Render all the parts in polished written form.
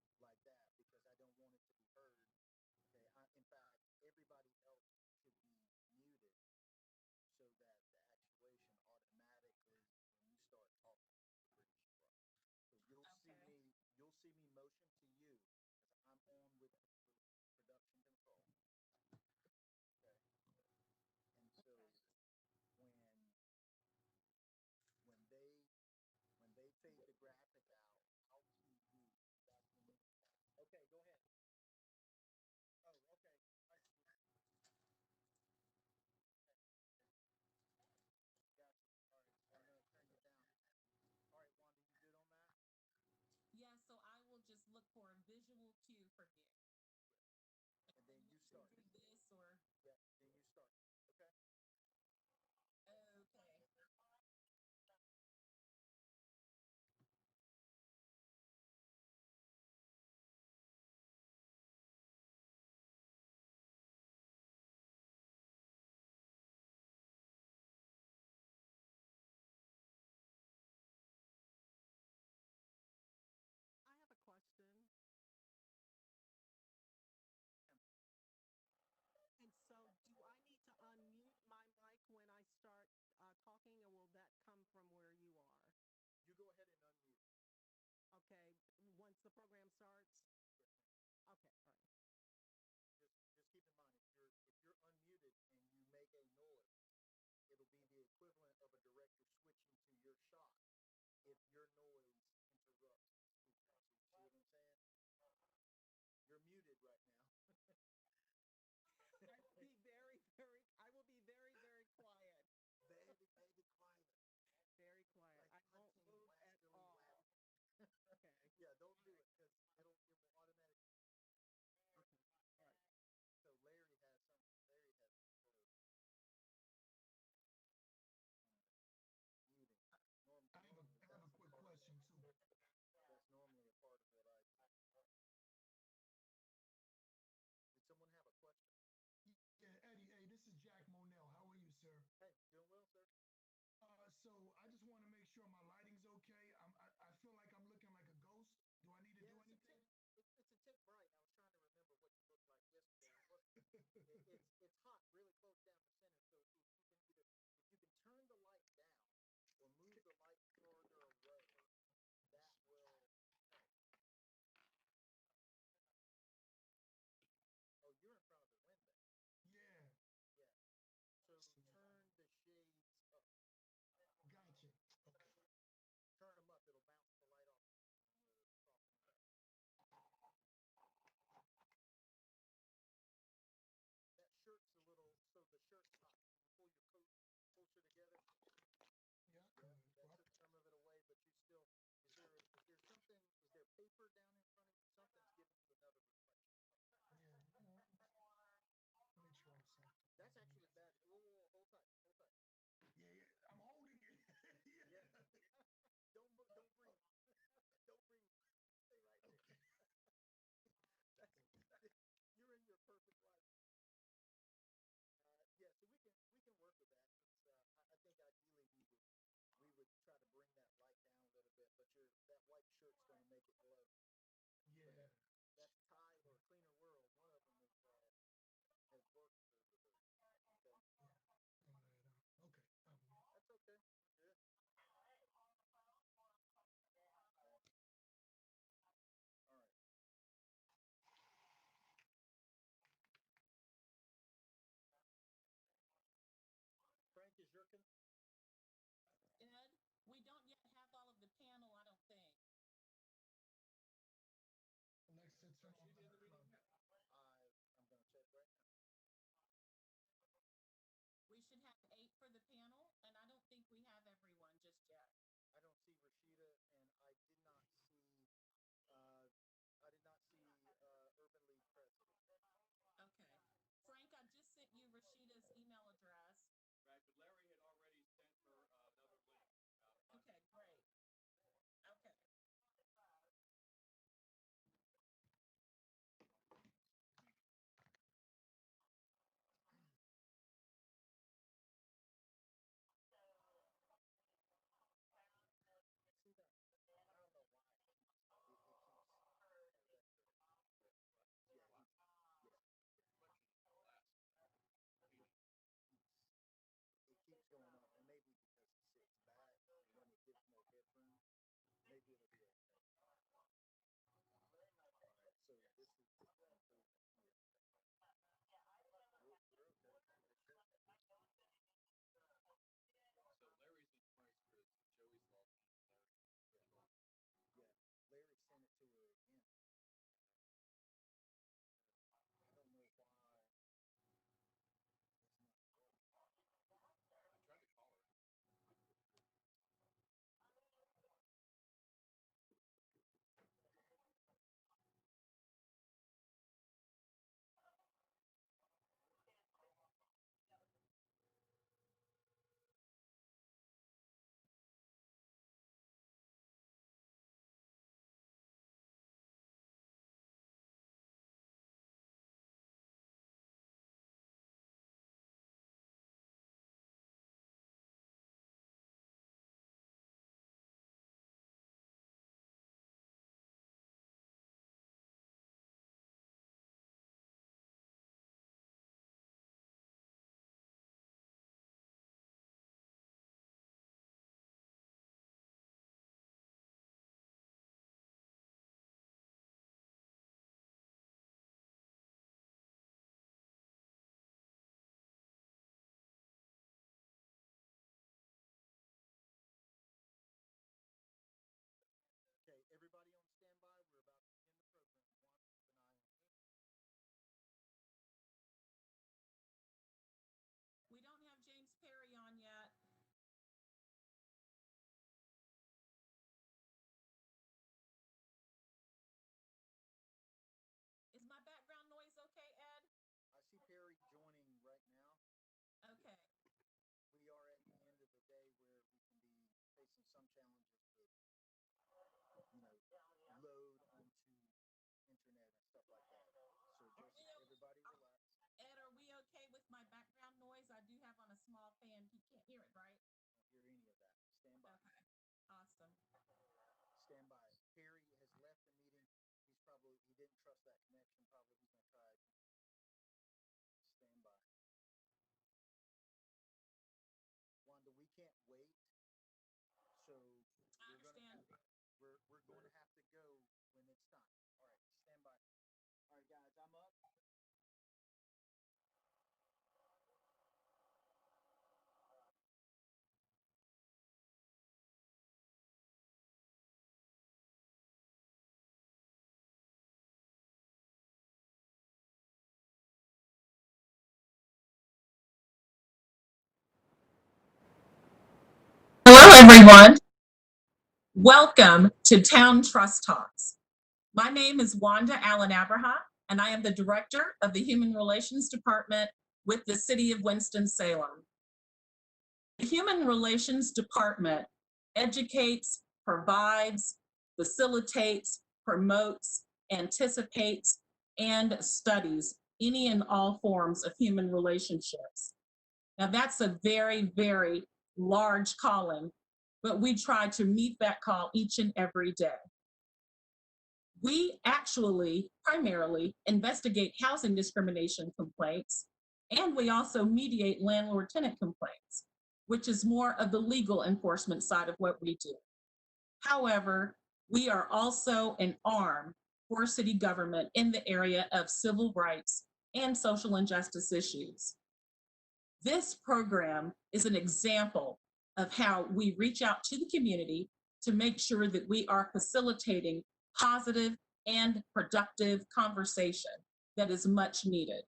be like that because I don't want it to be heard. Okay, in fact, everybody else should be muted so that the actuation automatically, when you start talking, produce it right. Because you'll see me motion to you as I'm on with production control. Okay, and so when when they when they fade the graphic out, I'll cue you. That's when you. Okay, go ahead. Oh, okay. All right. Gotcha. All right. I'm gonna turn you down. All right, Wanda, you good on that? Yeah, so I will just look for a visual cue from you. And then you start. Do this or Yeah. Then you start. Okay. okay. I have a question. And so, do I need to unmute my mic when I start talking, or will that come from where you are? You go ahead and unmute. Okay, once the program starts? Yes, ma'am. Okay, all right. Just keep in mind if you're unmuted and you make a noise, it'll be the equivalent of a director switching to your shot if your noise interrupts the speaker. So you see what I'm saying? You're muted right now. I will be very, very quiet. Very, very quiet. Very quiet. Like I won't hunting move at western all. lab. Okay. Yeah, don't do it because it will automatically. Okay. All right. So Larry has some. Larry has sort of muting. Normally I have a quick question too. that's normally a part of what I do. Did someone have a question? Yeah, Eddie, hey, this is Jack Monell. How are you, sir? Hey, doing well, sir? So I just want to make sure my lighting's okay. I feel like I'm looking like a ghost. Do I need to Yeah, do it's a anything? tick. It's a tick bright. I was trying to remember what you looked like yesterday. It's hot, really close down the center. So if you can turn the light down or move the light further away, that will help. Oh, you're in front of the window. Yeah. Yeah. So turn the shades up. Gotcha. Okay. Turn them up. It'll bounce the light off when we're talking about. That shirt's a little. So the shirt's hot. Can you pull your coat closer together? Yeah, Yeah, good. that took some of it away, but you still. Is there something? Is there paper down in front of you? Something's giving you another reflection. Yeah. Let me try something. That's actually bad. Whoa, hold tight, hold tight. Yeah, yeah. I'm holding it. Yeah. Yeah. Don't breathe. Don't breathe. Stay right there. Okay. That's, you're in your perfect right. Yeah, so we can work with that because I think ideally we would try to bring that light down a little bit, but that white shirt's going to make it glow. So Yeah. that's Tide or Cleaner World. One of them has worked for the okay. Yeah. Okay. That's okay. We're good. All right. Frank, is your Ed, we don't yet have all of the panel, I don't think. Alexa, turn on the club. I'm going to check right now. We should have 8 for the panel, and I don't think we have everyone just yet. I don't see Rashida, and uh, I did not see Urban League president. Okay. Frank, I just sent you Rashida's email address. Right, but Larry had already sent her another link. Okay, great. Okay. See that? I don't know why. We don't have James Perry on yet. Is my background noise okay, Ed? I see Perry joining right now. Okay. We are at the end of the day where we can be facing some challenges with, load onto internet and stuff like that. So just everybody relax. Ed, are we okay with my background noise? I do have on a small fan. He can't hear it, right? Don't hear any of that. Stand by. Okay. Awesome. Stand by. Perry has left the meeting. He didn't trust that connection. Probably he's going to try it. Stand by. Wanda, we can't wait. So I understand. we're going to have to go when it's time. All right, stand by. All right, guys, I'm up. Hello, everyone. Welcome to Town Trust Talks. My name is Wanda Allen Abraham, and I am the Director of the Human Relations Department with the City of Winston-Salem. The Human Relations Department educates, provides, facilitates, promotes, anticipates, and studies any and all forms of human relationships. Now, that's a very, very large calling, but we try to meet that call each and every day. We actually primarily investigate housing discrimination complaints, and we also mediate landlord-tenant complaints, which is more of the legal enforcement side of what we do. However, we are also an arm for city government in the area of civil rights and social injustice issues. This program is an example of how we reach out to the community to make sure that we are facilitating positive and productive conversation that is much needed.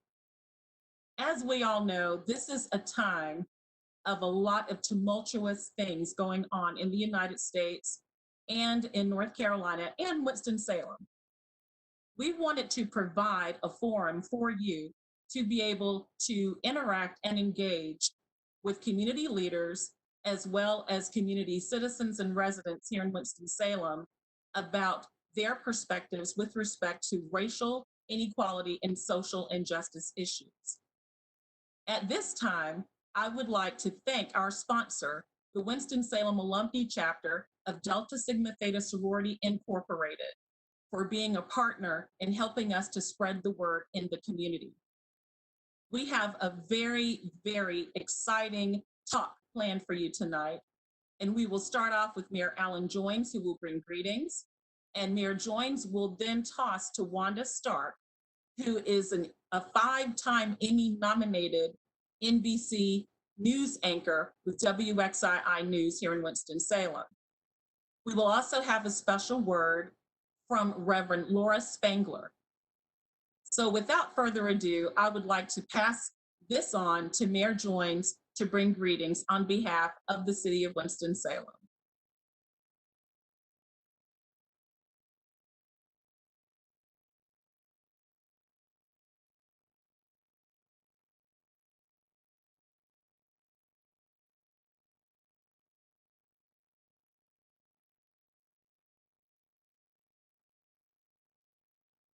As we all know, this is a time of a lot of tumultuous things going on in the United States and in North Carolina and Winston-Salem. We wanted to provide a forum for you to be able to interact and engage with community leaders as well as community citizens and residents here in Winston-Salem about their perspectives with respect to racial inequality and social injustice issues. At this time, I would like to thank our sponsor, the Winston-Salem Alumni Chapter of Delta Sigma Theta Sorority Incorporated, for being a partner in helping us to spread the word in the community. We have a very, very exciting talk planned for you tonight, and we will start off with Mayor Alan Joines, who will bring greetings. and Mayor Joines will then toss to Wanda Stark, who is a 5-time Emmy-nominated NBC news anchor with WXII News here in Winston-Salem. We will also have a special word from Reverend Laura Spangler. So without further ado, I would like to pass this on to Mayor Joines to bring greetings on behalf of the City of Winston-Salem.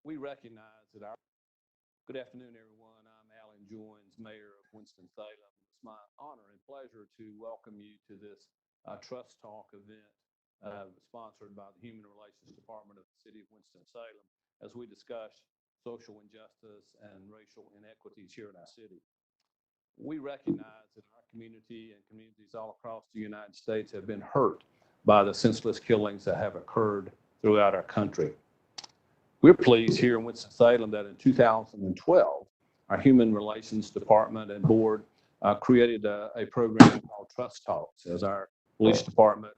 We recognize that our good afternoon, everyone. I'm Alan Joines, Mayor of Winston-Salem. It's my honor and pleasure to welcome you to this Trust Talk event sponsored by the Human Relations Department of the City of Winston-Salem as we discuss social injustice and racial inequities here in our city. We recognize that our community and communities all across the United States have been hurt by the senseless killings that have occurred throughout our country. We're pleased here in Winston-Salem that in 2012, our Human Relations Department and Board created a program called Trust Talks as our police department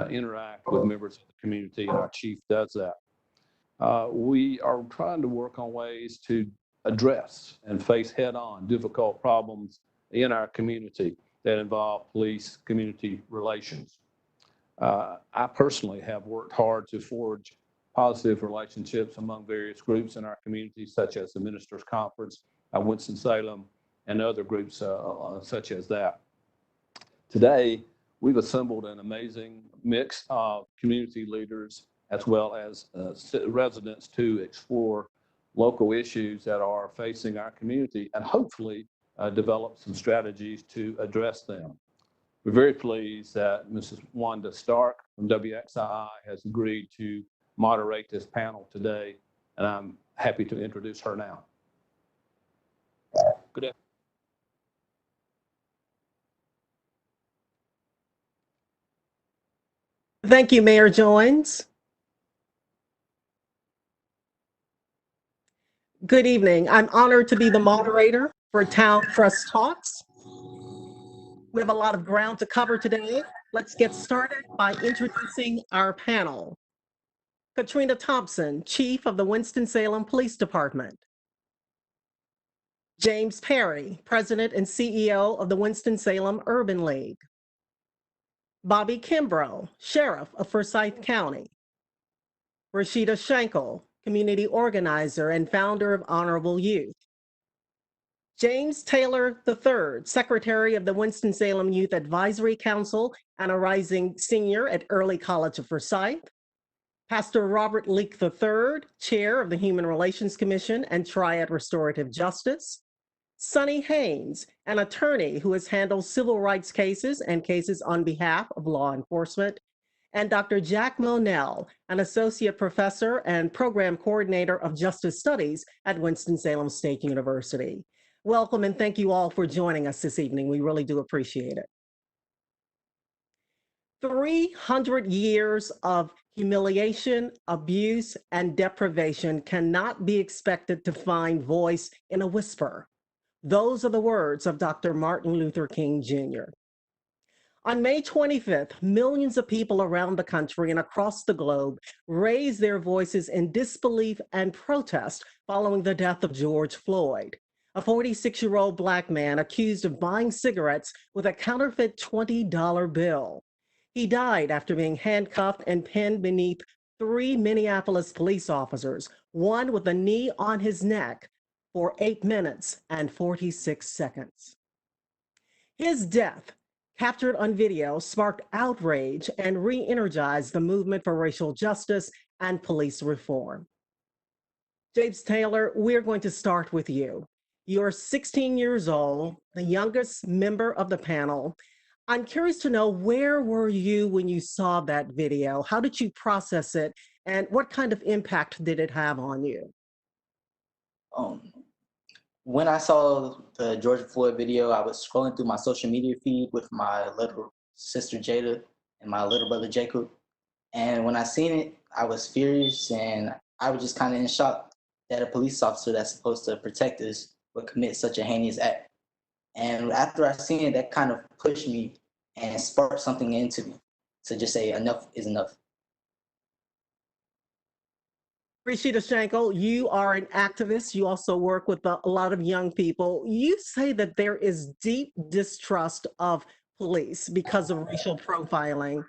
interact with members of the community, and our chief does that. We are trying to work on ways to address and face head-on difficult problems in our community that involve police-community relations. I personally have worked hard to forge positive relationships among various groups in our community, such as the Ministers' Conference, Winston-Salem, and other groups such as that. Today, we've assembled an amazing mix of community leaders as well as residents to explore local issues that are facing our community and hopefully develop some strategies to address them. We're very pleased that Mrs. Wanda Stark from WXII has agreed to moderate this panel today, and I'm happy to introduce her now. Good afternoon. Thank you, Mayor Joines. Good evening. I'm honored to be the moderator for Town Trust Talks. We have a lot of ground to cover today. Let's get started by introducing our panel. Katrina Thompson, Chief of the Winston-Salem Police Department. James Perry, President and CEO of the Winston-Salem Urban League. Bobby Kimbrough, Sheriff of Forsyth County. Rashida Schenkel, Community Organizer and founder of Honorable Youth. James Taylor III, Secretary of the Winston-Salem Youth Advisory Council and a rising senior at Early College of Forsyth. Pastor Robert Leake III, Chair of the Human Relations Commission and Triad Restorative Justice. Sonny Haynes, an attorney who has handled civil rights cases and cases on behalf of law enforcement. And Dr. Jack Monell, an associate professor and program coordinator of justice studies at Winston-Salem State University. Welcome and thank you all for joining us this evening. We really do appreciate it. 300 years of humiliation, abuse, and deprivation cannot be expected to find voice in a whisper. Those are the words of Dr. Martin Luther King Jr. On May 25th, millions of people around the country and across the globe raised their voices in disbelief and protest following the death of George Floyd, a 46-year-old Black man accused of buying cigarettes with a counterfeit $20 bill. He died after being handcuffed and pinned beneath 3 Minneapolis police officers, one with a knee on his neck, for 8 minutes and 46 seconds. His death, captured on video, sparked outrage and re-energized the movement for racial justice and police reform. James Taylor, we're going to start with you. You're 16 years old, the youngest member of the panel. I'm curious to know, where were you when you saw that video? How did you process it? And what kind of impact did it have on you? When I saw the George Floyd video, I was scrolling through my social media feed with my little sister Jada and my little brother Jacob. And when I seen it, I was furious, and I was just kind of in shock that a police officer that's supposed to protect us would commit such a heinous act. And after I seen it, that kind of pushed me and sparked something into me to just say enough is enough. Rashida Shankel, you are an activist. You also work with a lot of young people. You say that there is deep distrust of police because of racial profiling.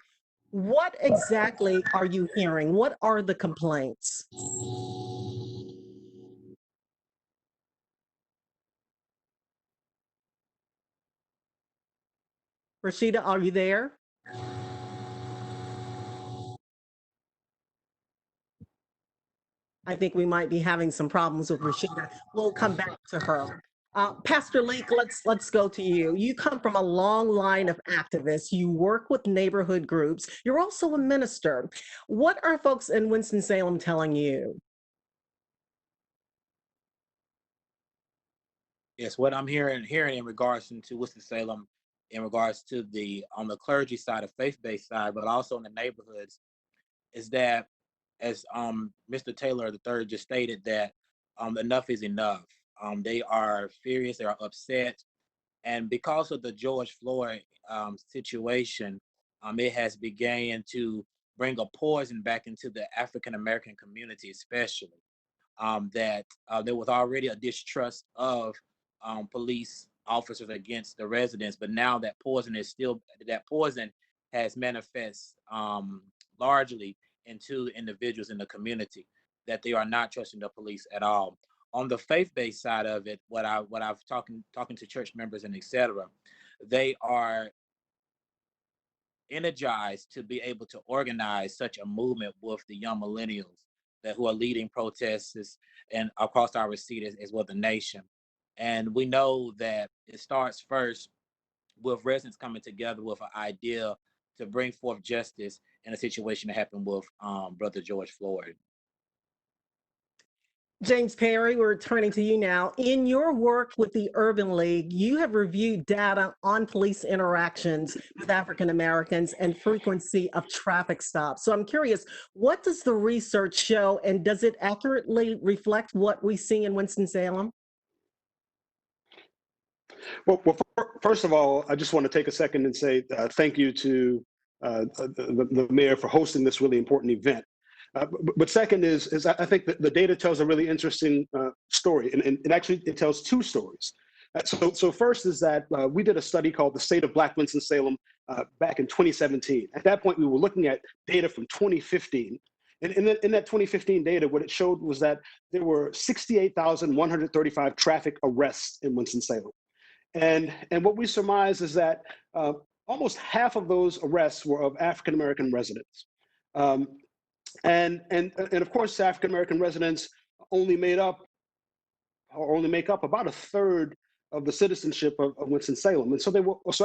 What exactly are you hearing? What are the complaints? Rashida, are you there? I think we might be having some problems with Rashida. We'll come back to her. Pastor Leek, let's go to you. You come from a long line of activists. You work with neighborhood groups. You're also a minister. What are folks in Winston-Salem telling you? Yes, what I'm hearing in regards to Winston-Salem, in regards to the on the clergy side, of faith-based side, but also in the neighborhoods, is that as Mr. Taylor III just stated that enough is enough. They are furious, they are upset, and because of the George Floyd situation, it has began to bring a poison back into the African American community, especially that there was already a distrust of police officers against the residents, but now that poison has manifest largely into individuals in the community, that they are not trusting the police at all. On the faith-based side of it, what I've talking to church members and etc., they are energized to be able to organize such a movement with the young millennials that who are leading protests and across our seat as well the nation. And we know that it starts first with residents coming together with an idea to bring forth justice in a situation that happened with Brother George Floyd. James Perry, we're turning to you now. In your work with the Urban League, you have reviewed data on police interactions with African Americans and frequency of traffic stops. So I'm curious, what does the research show, and does it accurately reflect what we see in Winston-Salem? Well, first of all, I just want to take a second and say thank you to the mayor for hosting this really important event. But second is I think that the data tells a really interesting story, and actually it tells two stories. So first is that we did a study called the State of Black Winston-Salem back in 2017. At that point, we were looking at data from 2015. And in that 2015 data, what it showed was that there were 68,135 traffic arrests in Winston-Salem. And what we surmise is that almost half of those arrests were of African-American residents. And of course, African-American residents only make up about a third of the citizenship of Winston-Salem. And so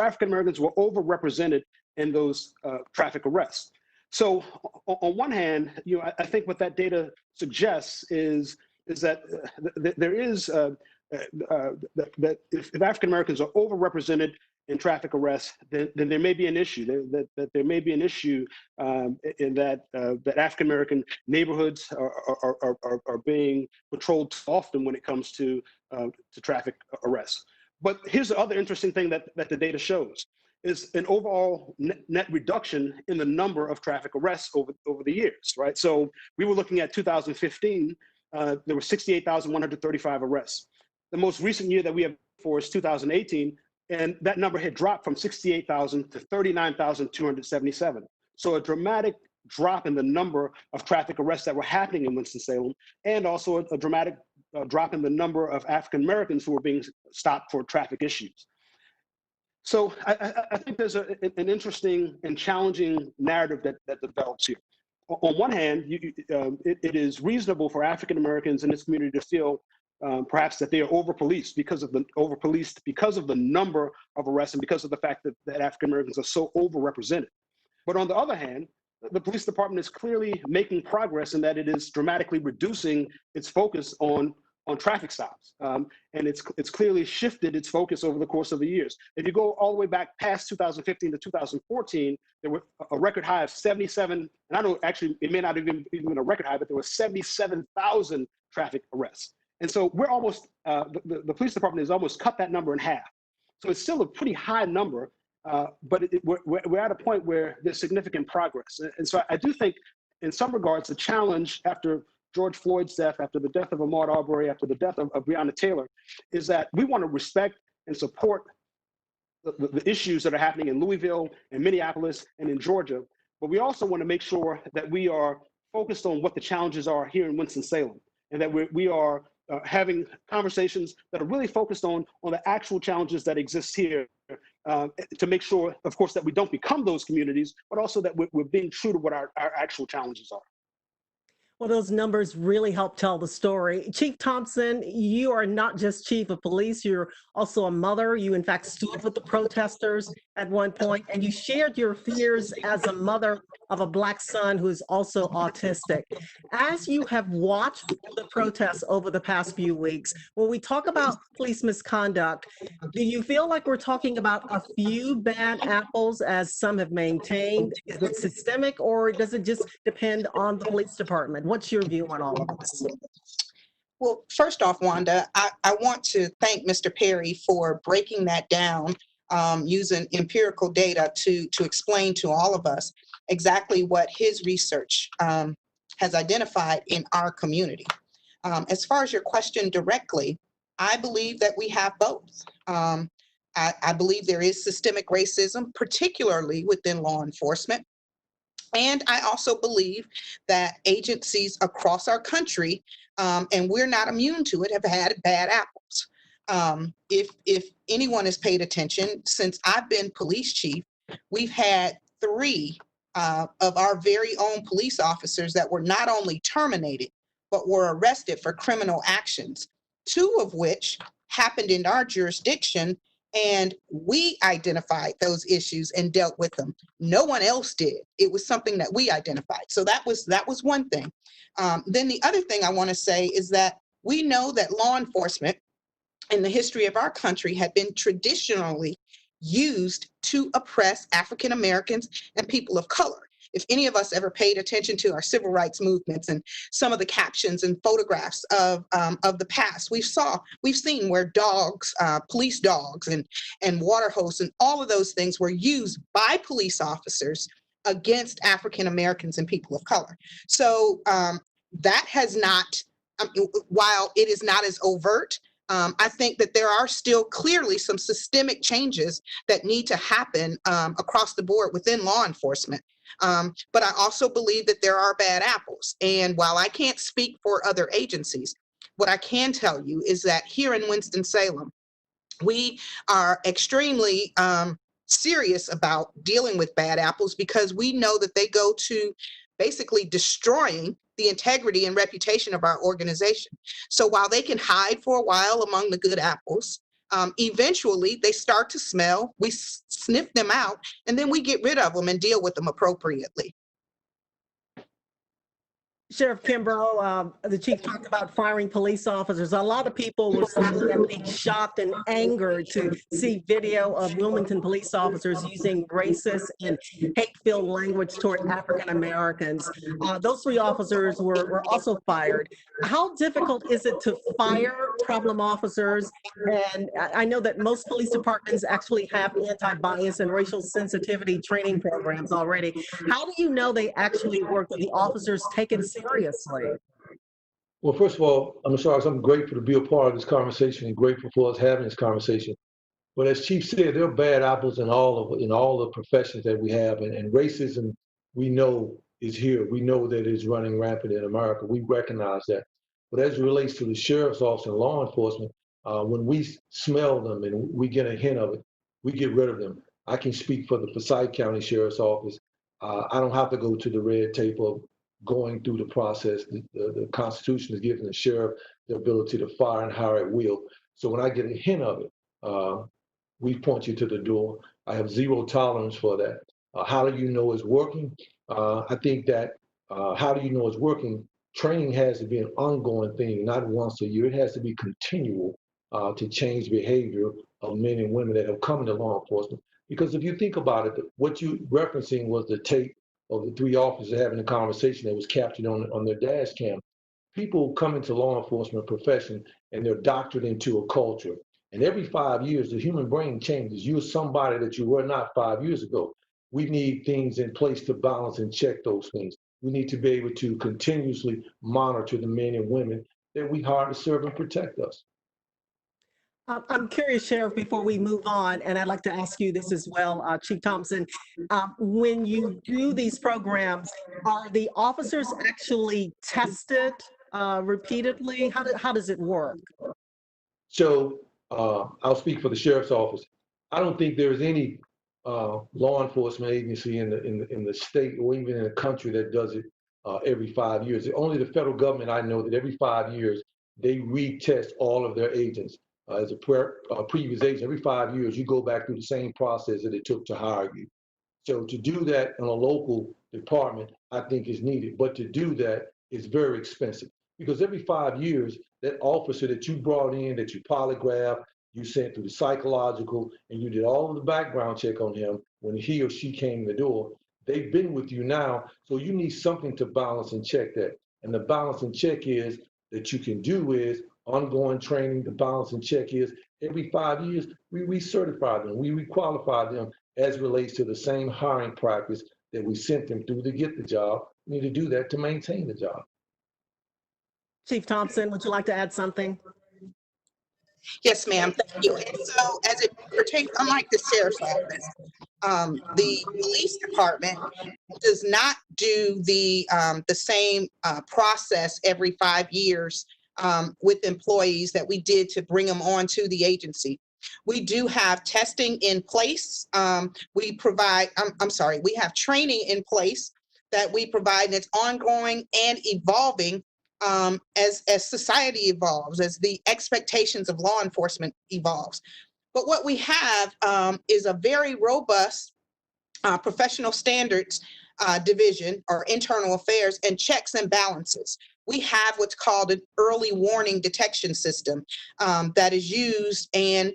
African-Americans were overrepresented in those traffic arrests. So on one hand, I think what that data suggests is that there is that if African Americans are overrepresented in traffic arrests, then there may be an issue. That there may be an issue in that African American neighborhoods are being patrolled often when it comes to traffic arrests. But here's the other interesting thing that the data shows is an overall net reduction in the number of traffic arrests over the years, right? So we were looking at 2015, there were 68,135 arrests. The most recent year that we have for is 2018, and that number had dropped from 68,000 to 39,277. So a dramatic drop in the number of traffic arrests that were happening in Winston-Salem, and also a dramatic drop in the number of African Americans who were being stopped for traffic issues. So I think there's an interesting and challenging narrative that develops here. On one hand, it is reasonable for African Americans in this community to feel perhaps that they are over-policed because of the number of arrests and because of the fact that African Americans are so overrepresented. But on the other hand, the police department is clearly making progress in that it is dramatically reducing its focus on on traffic stops. And it's clearly shifted its focus over the course of the years. If you go all the way back past 2015 to 2014, there were a record high of 77, and I know actually it may not even been a record high, but there were 77,000 traffic arrests. And so we're almost, the police department has almost cut that number in half. So it's still a pretty high number, but we're at a point where there's significant progress. And so I do think in some regards, the challenge after George Floyd's death, after the death of Ahmaud Arbery, after the death of Breonna Taylor, is that we want to respect and support the issues that are happening in Louisville and Minneapolis and in Georgia, but we also want to make sure that we are focused on what the challenges are here in Winston-Salem, and that we are having conversations that are really focused on the actual challenges that exist here, to make sure, of course, that we don't become those communities, but also that we're being true to what our actual challenges are. Well, those numbers really help tell the story. Chief Thompson, you are not just chief of police, you're also a mother. You, in fact, stood with the protesters at one point, and you shared your fears as a mother of a Black son who is also autistic. As you have watched the protests over the past few weeks, when we talk about police misconduct, do you feel like we're talking about a few bad apples, as some have maintained? Is it systemic, or does it just depend on the police department? What's your view on all of this? Well, first off, Wanda, I want to thank Mr. Perry for breaking that down using empirical data to explain to all of us exactly what his research has identified in our community. As far as your question directly, I believe that we have both. I believe there is systemic racism, particularly within law enforcement. And I also believe that agencies across our country, and we're not immune to it, have had bad apples. If anyone has paid attention, since I've been police chief, we've had 3 of our very own police officers that were not only terminated, but were arrested for criminal actions, 2 of which happened in our jurisdiction, and we identified those issues and dealt with them. No one else did. It was something that we identified. So that was one thing. Then the other thing I want to say is that we know that law enforcement in the history of our country had been traditionally used to oppress African Americans and people of color. If any of us ever paid attention to our civil rights movements and some of the captions and photographs of the past, we've seen where dogs, police dogs and water hoses and all of those things were used by police officers against African Americans and people of color. So that has not, while it is not as overt, I think that there are still clearly some systemic changes that need to happen across the board within law enforcement. But I also believe that there are bad apples. And while I can't speak for other agencies, what I can tell you is that here in Winston-Salem, we are extremely serious about dealing with bad apples, because we know that they go to basically destroying the integrity and reputation of our organization. So while they can hide for a while among the good apples, eventually they start to smell, we sniff them out, and then we get rid of them and deal with them appropriately. Sheriff Kimbrough, the chief talked about firing police officers. A lot of people were certainly shocked and angered to see video of Wilmington police officers using racist and hate-filled language toward African Americans. Those 3 officers were also fired. How difficult is it to fire problem officers? And I know that most police departments actually have anti-bias and racial sensitivity training programs already. How do you know they actually work, that the officers take it seriously? Well, first of all, I'm grateful to be a part of this conversation and grateful for us having this conversation. But as Chief said, there are bad apples in all the professions that we have, and racism, we know, is here. We know that it's running rampant in America. We recognize that. But as it relates to the sheriff's office and law enforcement, when we smell them and we get a hint of it, we get rid of them. I can speak for the Forsyth County Sheriff's Office. I don't have to go to the red tape of going through the process. The Constitution is giving the sheriff the ability to fire and hire at will. So when I get a hint of it, we point you to the door. I have zero tolerance for that. How do you know it's working? I think that how do you know it's working? training has to be an ongoing thing, not once a year. It has to be continual to change behavior of men and women that have come into law enforcement. Because if you think about it, what you referencing was the tape of the three officers having a conversation that was captured on their dash cam. People come into law enforcement profession and they're doctored into a culture. And every 5 years, the human brain changes. You're somebody that you were not 5 years ago. We need things in place to balance and check those things. We need to be able to continuously monitor the men and women that we hire to serve and protect us. I'm curious, Sheriff, before we move on, and I'd like to ask you this as well, Chief Thompson. When you do these programs, are the officers actually tested repeatedly? How does it work? So I'll speak for the sheriff's office. I don't think there's any law enforcement agency in the state or even in the country that does it every 5 years. Only the federal government I know that every 5 years they retest all of their agents. As a previous agent, every 5 years you go back through the same process that it took to hire you. So to do that in a local department, I think is needed. But to do that is very expensive because every 5 years, that officer that you brought in, that you polygraphed, you sent through the psychological, and you did all of the background check on him when he or she came in the door, they've been with you now. So you need something to balance and check that. And the balance and check is that you can do is ongoing training. The balance and check is every 5 years, we recertify them, we requalify them as relates to the same hiring practice that we sent them through to get the job. We need to do that to maintain the job. Chief Thompson, would you like to add something? Yes, ma'am. Thank you. And so, as it pertains, unlike the sheriff's office, the police department does not do the same process every 5 years with employees that we did to bring them onto the agency. We do have testing in place. We provide, we have training in place that we provide, and it's ongoing and evolving as society evolves, as the expectations of law enforcement evolves. But what we have is a very robust professional standards division or internal affairs and checks and balances. We have what's called an early warning detection system that is used, and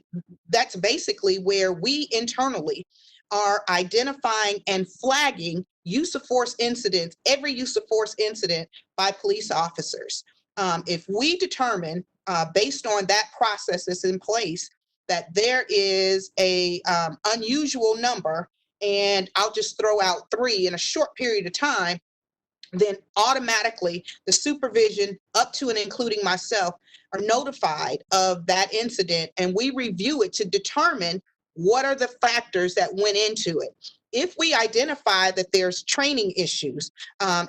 that's basically where we internally are identifying and flagging use of force incidents, every use of force incident by police officers. If we determine, based on that process that's in place, that there is a unusual number, and I'll just throw out 3 in a short period of time, then automatically the supervision up to and including myself are notified of that incident, and we review it to determine what are the factors that went into it. If we identify that there's training issues,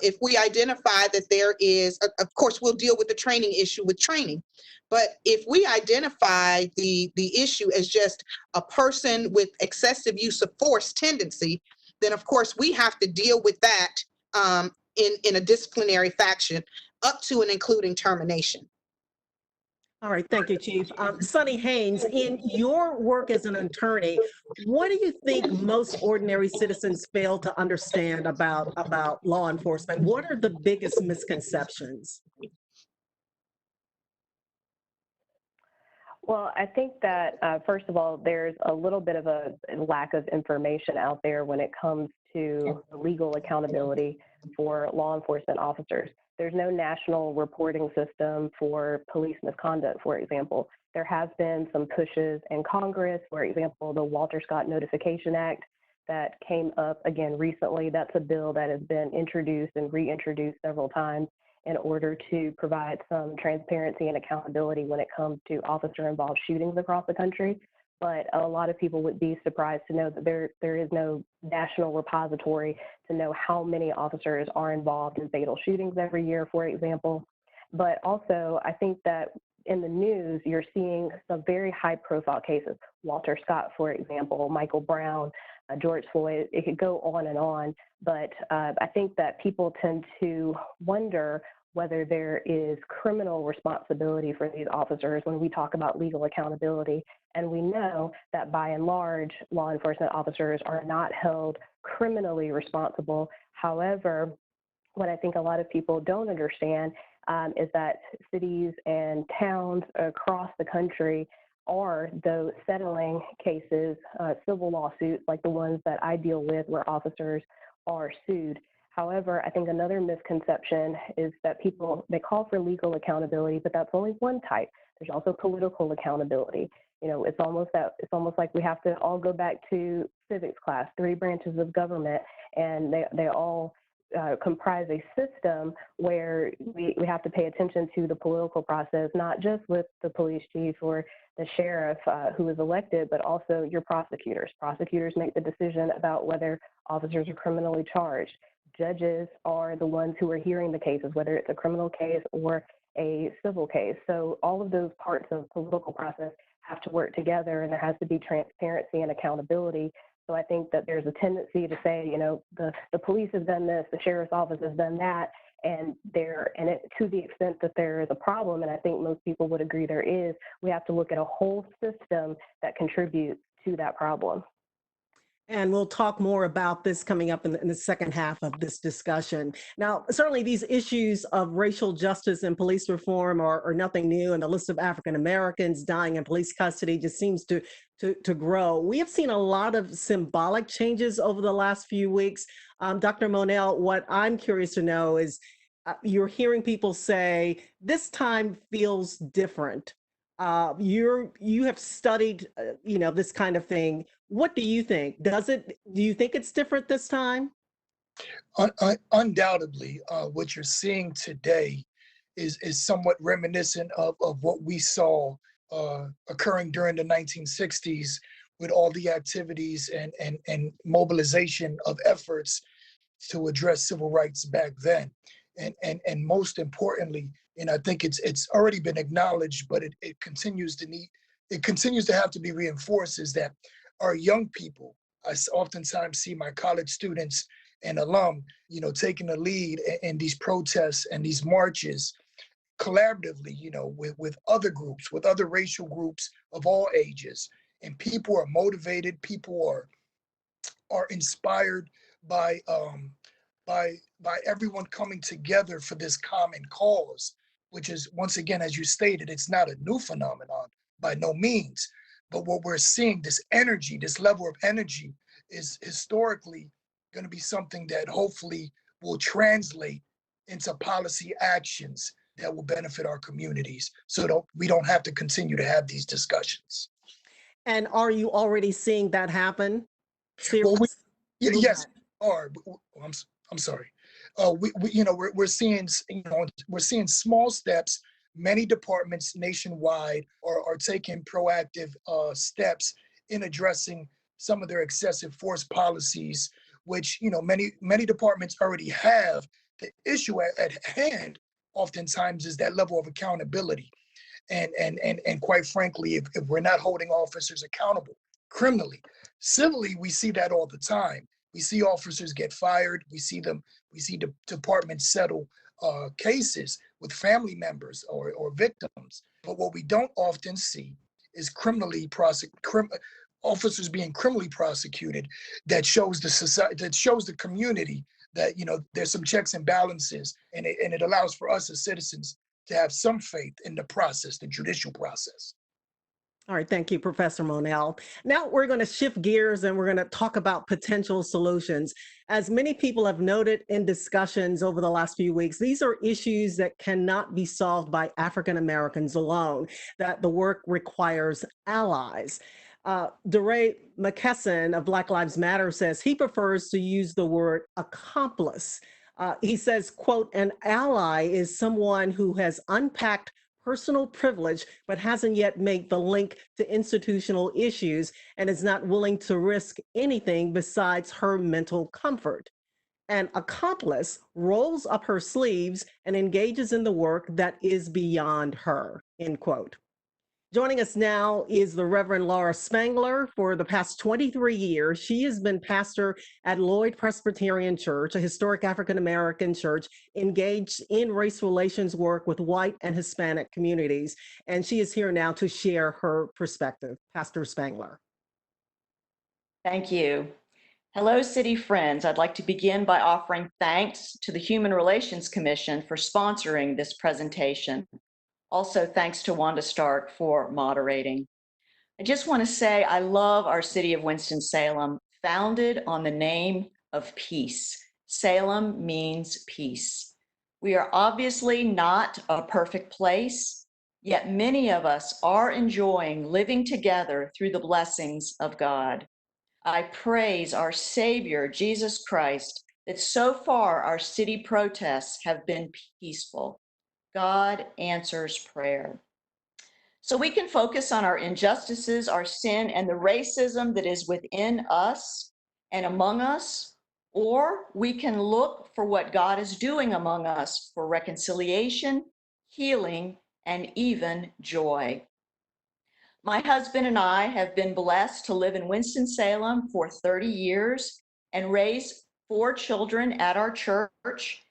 if we identify that there is, of course, we'll deal with the training issue with training. But if we identify the issue as just a person with excessive use of force tendency, then of course we have to deal with that in a disciplinary fashion up to and including termination. All right, thank you, Chief. Sonny Haynes, in your work as an attorney, what do you think most ordinary citizens fail to understand about law enforcement? What are the biggest misconceptions? Well, I think that, first of all, there's a little bit of a lack of information out there when it comes to legal accountability for law enforcement officers. There's no national reporting system for police misconduct, for example. There has been some pushes in Congress, for example, the Walter Scott Notification Act that came up again recently. That's a bill that has been introduced and reintroduced several times in order to provide some transparency and accountability when it comes to officer-involved shootings across the country. But a lot of people would be surprised to know that there is no national repository to know how many officers are involved in fatal shootings every year, for example. But also, I think that in the news, you're seeing some very high-profile cases. Walter Scott, for example, Michael Brown, George Floyd, it could go on and on. But I think that people tend to wonder whether there is criminal responsibility for these officers when we talk about legal accountability. And we know that by and large, law enforcement officers are not held criminally responsible. However, what I think a lot of people don't understand is that cities and towns across the country are, though, settling cases, civil lawsuits like the ones that I deal with where officers are sued. However, I think another misconception is that people, they call for legal accountability, but that's only one type. There's also political accountability. You know, it's almost like we have to all go back to civics class, 3 branches of government, and they all comprise a system where we have to pay attention to the political process, not just with the police chief or the sheriff who is elected, but also your prosecutors. Prosecutors make the decision about whether officers are criminally charged. Judges are the ones who are hearing the cases, whether it's a criminal case or a civil case. So all of those parts of the political process have to work together, and there has to be transparency and accountability. So I think that there's a tendency to say, you know, the police has done this, the sheriff's office has done that, and to the extent that there is a problem, and I think most people would agree there is, we have to look at a whole system that contributes to that problem. And we'll talk more about this coming up in the second half of this discussion. Now, certainly these issues of racial justice and police reform are nothing new, and the list of African Americans dying in police custody just seems to grow. We have seen a lot of symbolic changes over the last few weeks. Dr. Monell, what I'm curious to know is you're hearing people say, this time feels different. You have studied, this kind of thing. What do you think? Do you think it's different this time? Undoubtedly, what you're seeing today is somewhat reminiscent of what we saw occurring during the 1960s with all the activities and mobilization of efforts to address civil rights back then. And most importantly, and I think it's already been acknowledged, but it continues to have to be reinforced, is that our young people, I oftentimes see my college students and alum, taking the lead in these protests and these marches collaboratively, with other groups, with other racial groups of all ages. And people are motivated, people are inspired by everyone coming together for this common cause, which is, once again, as you stated, it's not a new phenomenon by no means. But what we're seeing, this energy, this level of energy, is historically going to be something that hopefully will translate into policy actions that will benefit our communities, so that we don't have to continue to have these discussions. And are you already seeing that happen? Well, yes, we are. I'm sorry. We're seeing small steps. Many departments nationwide are taking proactive steps in addressing some of their excessive force policies, which many departments already have. The issue at hand oftentimes is that level of accountability, and quite frankly, if we're not holding officers accountable criminally, civilly, we see that all the time. We see officers get fired. We see departments settle cases with family members or victims. But what we don't often see is officers being criminally prosecuted. That shows the society, that shows the community that there's some checks and balances, and it allows for us as citizens to have some faith in the process, the judicial process. All right, thank you, Professor Monell. Now we're going to shift gears and we're going to talk about potential solutions. As many people have noted in discussions over the last few weeks, these are issues that cannot be solved by African Americans alone, that the work requires allies. DeRay McKesson of Black Lives Matter says he prefers to use the word accomplice. He says, quote, an ally is someone who has unpacked personal privilege, but hasn't yet made the link to institutional issues and is not willing to risk anything besides her mental comfort. An accomplice rolls up her sleeves and engages in the work that is beyond her, end quote. Joining us now is the Reverend Laura Spangler. For the past 23 years, she has been pastor at Lloyd Presbyterian Church, a historic African-American church engaged in race relations work with white and Hispanic communities. And she is here now to share her perspective. Pastor Spangler. Thank you. Hello, city friends. I'd like to begin by offering thanks to the Human Relations Commission for sponsoring this presentation. Also, thanks to Wanda Stark for moderating. I just want to say I love our city of Winston-Salem, founded on the name of peace. Salem means peace. We are obviously not a perfect place, yet many of us are enjoying living together through the blessings of God. I praise our Savior, Jesus Christ, that so far our city protests have been peaceful. God answers prayer. So we can focus on our injustices, our sin, and the racism that is within us and among us, or we can look for what God is doing among us for reconciliation, healing, and even joy. My husband and I have been blessed to live in Winston-Salem for 30 years and raise 4 children at our church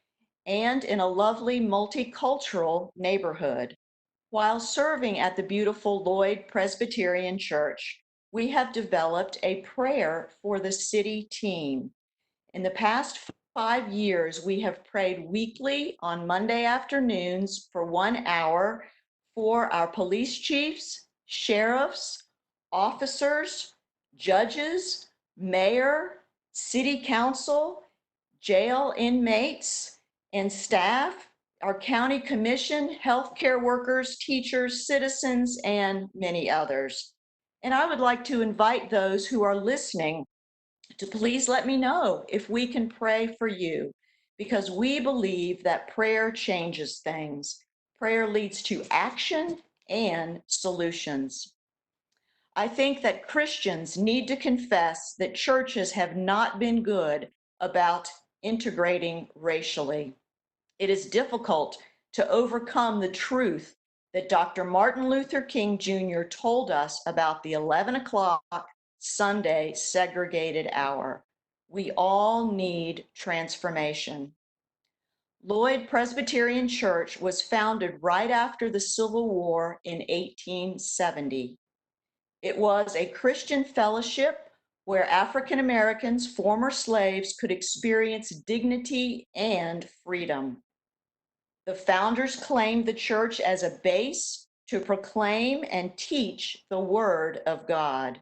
and in a lovely multicultural neighborhood. While serving at the beautiful Lloyd Presbyterian Church, we have developed a prayer for the city team. In the past 5 years, we have prayed weekly on Monday afternoons for 1 hour for our police chiefs, sheriffs, officers, judges, mayor, city council, jail inmates, and staff, our county commission, healthcare workers, teachers, citizens, and many others. And I would like to invite those who are listening to please let me know if we can pray for you, because we believe that prayer changes things. Prayer leads to action and solutions. I think that Christians need to confess that churches have not been good about integrating racially. It is difficult to overcome the truth that Dr. Martin Luther King Jr. told us about the 11 o'clock Sunday segregated hour. We all need transformation. Lloyd Presbyterian Church was founded right after the Civil War in 1870. It was a Christian fellowship where African Americans, former slaves, could experience dignity and freedom. The founders claimed the church as a base to proclaim and teach the Word of God.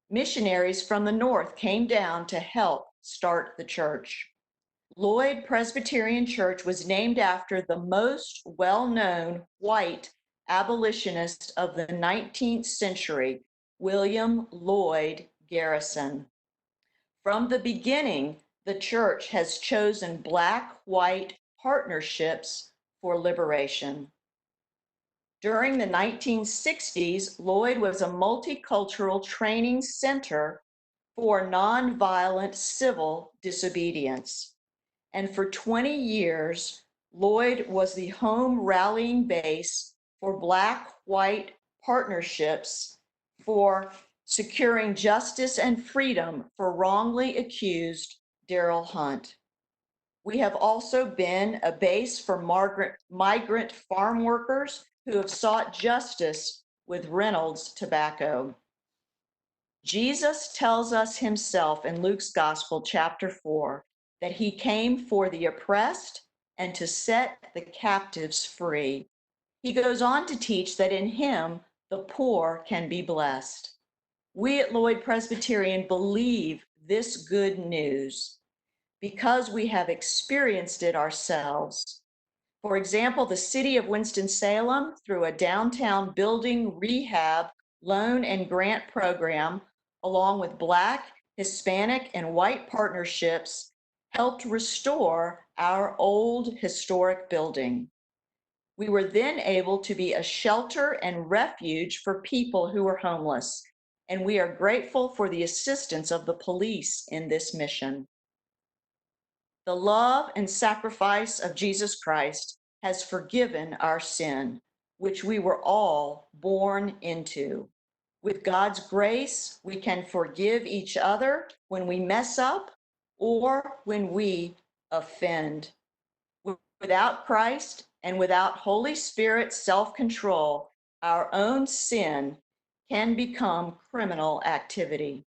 Missionaries from the North came down to help start the church. Lloyd Presbyterian Church was named after the most well-known white abolitionist of the 19th century, William Lloyd Garrison. From the beginning, the church has chosen Black-white partnerships for liberation. During the 1960s, Lloyd was a multicultural training center for nonviolent civil disobedience. And for 20 years, Lloyd was the home rallying base for Black-white partnerships for securing justice and freedom for wrongly accused Daryl Hunt. We have also been a base for migrant farm workers who have sought justice with Reynolds Tobacco. Jesus tells us himself in Luke's Gospel, chapter 4, that he came for the oppressed and to set the captives free. He goes on to teach that in him the poor can be blessed. We at Lloyd Presbyterian believe this good news because we have experienced it ourselves. For example, the city of Winston-Salem, through a downtown building rehab loan and grant program, along with Black, Hispanic, and white partnerships, helped restore our old historic building. We were then able to be a shelter and refuge for people who were homeless, and we are grateful for the assistance of the police in this mission. The love and sacrifice of Jesus Christ has forgiven our sin, which we were all born into. With God's grace, we can forgive each other when we mess up or when we offend. Without Christ and without Holy Spirit self-control, our own sin can become criminal activity.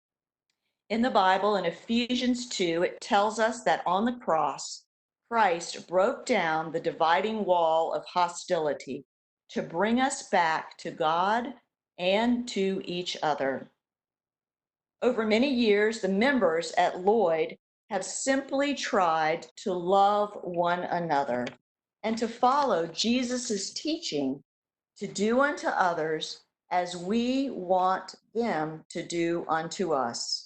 In the Bible, in Ephesians 2, it tells us that on the cross, Christ broke down the dividing wall of hostility to bring us back to God and to each other. Over many years, the members at Lloyd have simply tried to love one another and to follow Jesus' teaching to do unto others as we want them to do unto us.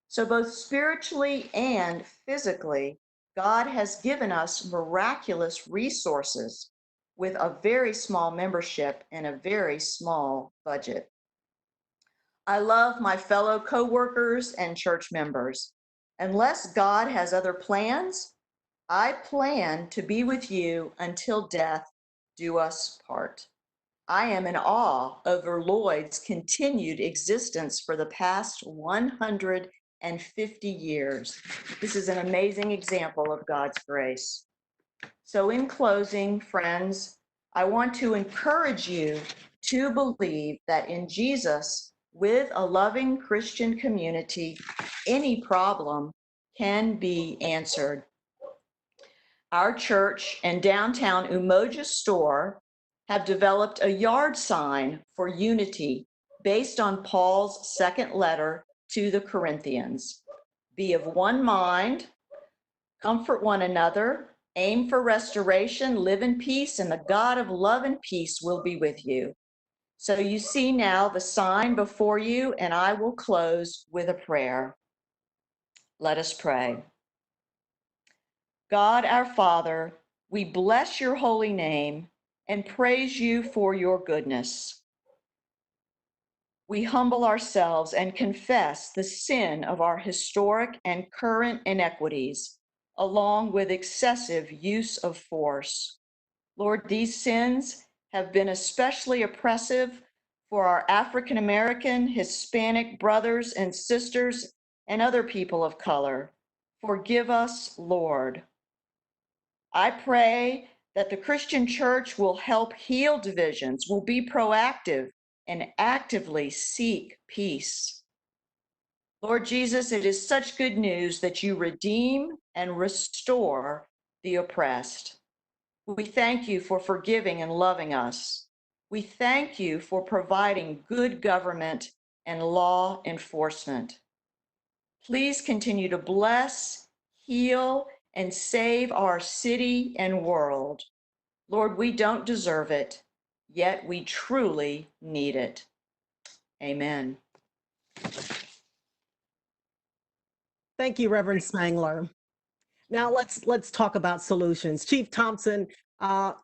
So both spiritually and physically, God has given us miraculous resources with a very small membership and a very small budget. I love my fellow co-workers and church members. Unless God has other plans, I plan to be with you until death do us part. I am in awe over Lloyd's continued existence for the past 150 years. This is an amazing example of God's grace. So in closing, friends, I want to encourage you to believe that in Jesus, with a loving Christian community, any problem can be answered. Our church and downtown Umoja store have developed a yard sign for unity based on Paul's second letter to the Corinthians. Be of one mind, comfort one another, aim for restoration, live in peace, and the God of love and peace will be with you. So you see now the sign before you, and I will close with a prayer. Let us pray. God our Father, we bless your holy name and praise you for your goodness. We humble ourselves and confess the sin of our historic and current inequities, along with excessive use of force. Lord, these sins have been especially oppressive for our African American, Hispanic brothers and sisters, and other people of color. Forgive us, Lord. I pray that the Christian church will help heal divisions, will be proactive, and actively seek peace. Lord Jesus, it is such good news that you redeem and restore the oppressed. We thank you for forgiving and loving us. We thank you for providing good government and law enforcement. Please continue to bless, heal, and save our city and world. Lord, we don't deserve it, yet we truly need it. Amen. Thank you, Reverend Spangler. Now let's talk about solutions. Chief Thompson,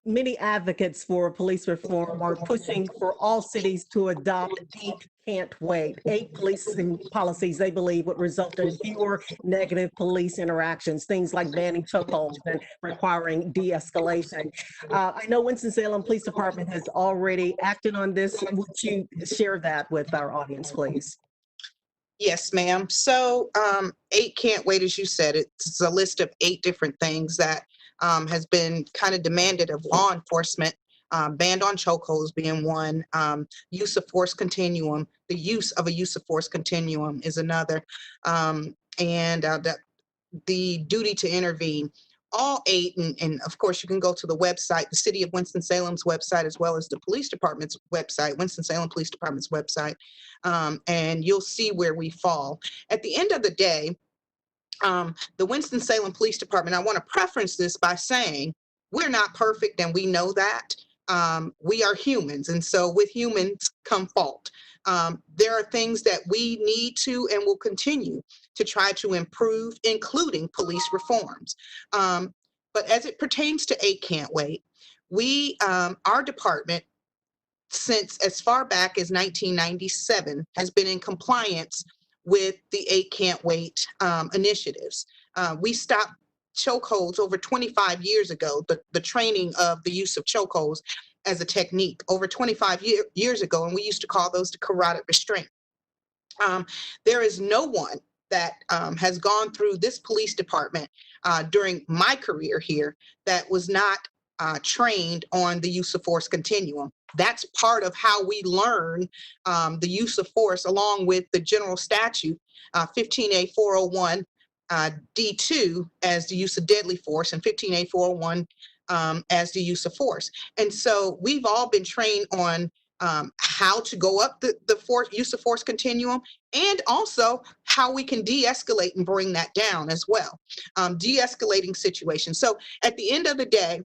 many advocates for police reform are pushing for all cities to adopt 8 can't wait. 8 policing policies they believe would result in fewer negative police interactions, things like banning chokeholds and requiring de-escalation. I know Winston-Salem Police Department has already acted on this. Would you share that with our audience, please? Yes, ma'am. So 8 can't wait, as you said. It's a list of 8 different things that has been kind of demanded of law enforcement. Banned on chokeholds being one. Use of force continuum. The use of a use of force continuum is another. The duty to intervene. All 8, and of course you can go to the website, the City of Winston-Salem's website, as well as the police department's website, Winston-Salem Police Department's website, and you'll see where we fall. At the end of the day, the Winston-Salem Police Department, I want to preference this by saying we're not perfect, and we know that. We are humans, and so with humans come fault. There are things that we need to and will continue to try to improve, including police reforms. But as it pertains to 8 can't wait, our department, since as far back as 1997, has been in compliance with the 8 can't wait initiatives. We stopped chokeholds over 25 years ago, the training of the use of chokeholds as a technique over 25 years ago, and we used to call those the carotid restraint. There is no one that has gone through this police department during my career here that was not trained on the use of force continuum. That's part of how we learn the use of force, along with the general statute 15A 401 D2 as the use of deadly force, and 15A 401 as the use of force. And so we've all been trained on how to go up the use of force continuum, and also how we can de-escalate and bring that down as well. De-escalating situations. So at the end of the day,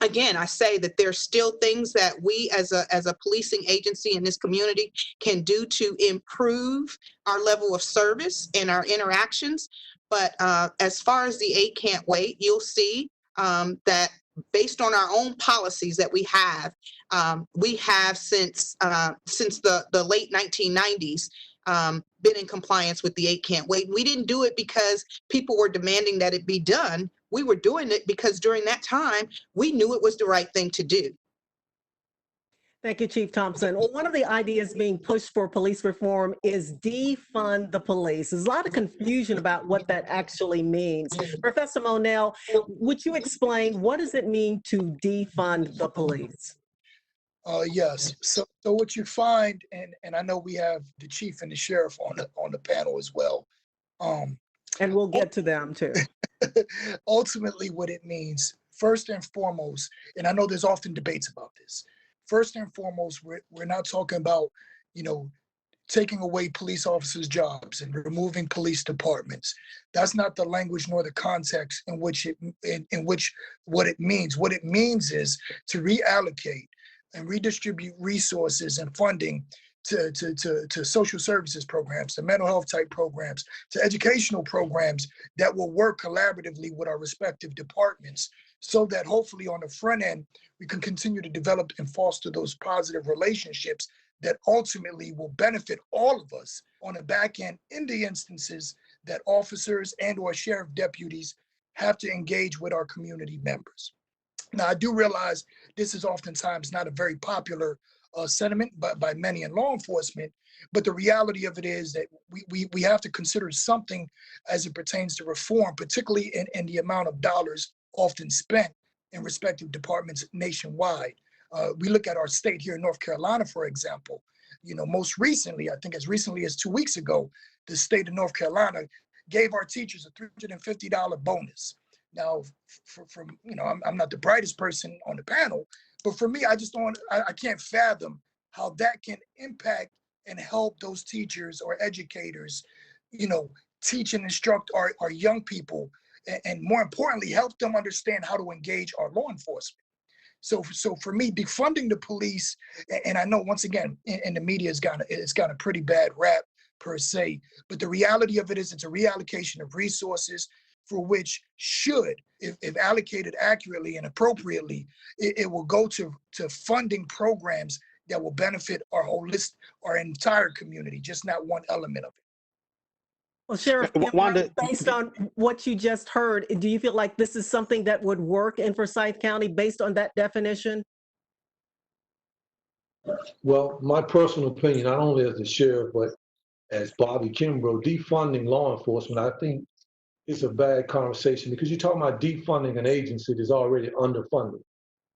again, I say that there's still things that we as a policing agency in this community can do to improve our level of service and our interactions. But as far as the 8 can't wait, you'll see that based on our own policies that we have since the late 1990s, been in compliance with the 8 can't wait. We didn't do it because people were demanding that it be done. We were doing it because during that time, we knew it was the right thing to do. Thank you, Chief Thompson. Well, one of the ideas being pushed for police reform is defund the police. There's a lot of confusion about what that actually means. Professor Monell, would you explain what does it mean to defund the police? Yes. So what you find, and I know we have the chief and the sheriff on the panel as well. And we'll get to them too. Ultimately, what it means, first and foremost, and I know there's often debates about this. First and foremost, we're not talking about, taking away police officers' jobs and removing police departments. That's not the language nor the context in which what it means. What it means is to reallocate and redistribute resources and funding to social services programs, to mental health type programs, to educational programs that will work collaboratively with our respective departments, so that hopefully on the front end, we can continue to develop and foster those positive relationships that ultimately will benefit all of us on the back end in the instances that officers and or sheriff deputies have to engage with our community members. Now, I do realize this is oftentimes not a very popular sentiment by many in law enforcement, but the reality of it is that we have to consider something as it pertains to reform, particularly in the amount of dollars often spent in respective departments nationwide. We look at our state here in North Carolina, for example. Most recently, I think as recently as 2 weeks ago, the state of North Carolina gave our teachers a $350 bonus. Now, I'm not the brightest person on the panel, but for me, I can't fathom how that can impact and help those teachers or educators, teach and instruct our young people, and more importantly, help them understand how to engage our law enforcement. So for me, defunding the police, and I know once again, in the media, it's got a pretty bad rap per se, but the reality of it is it's a reallocation of resources for which should, if allocated accurately and appropriately, it will go to funding programs that will benefit our entire community, just not one element of it. Well, Sheriff, Wanda, based on what you just heard, do you feel like this is something that would work in Forsyth County based on that definition? Well, my personal opinion, not only as the sheriff, but as Bobby Kimbrough, defunding law enforcement, I think it's a bad conversation because you're talking about defunding an agency that's already underfunded.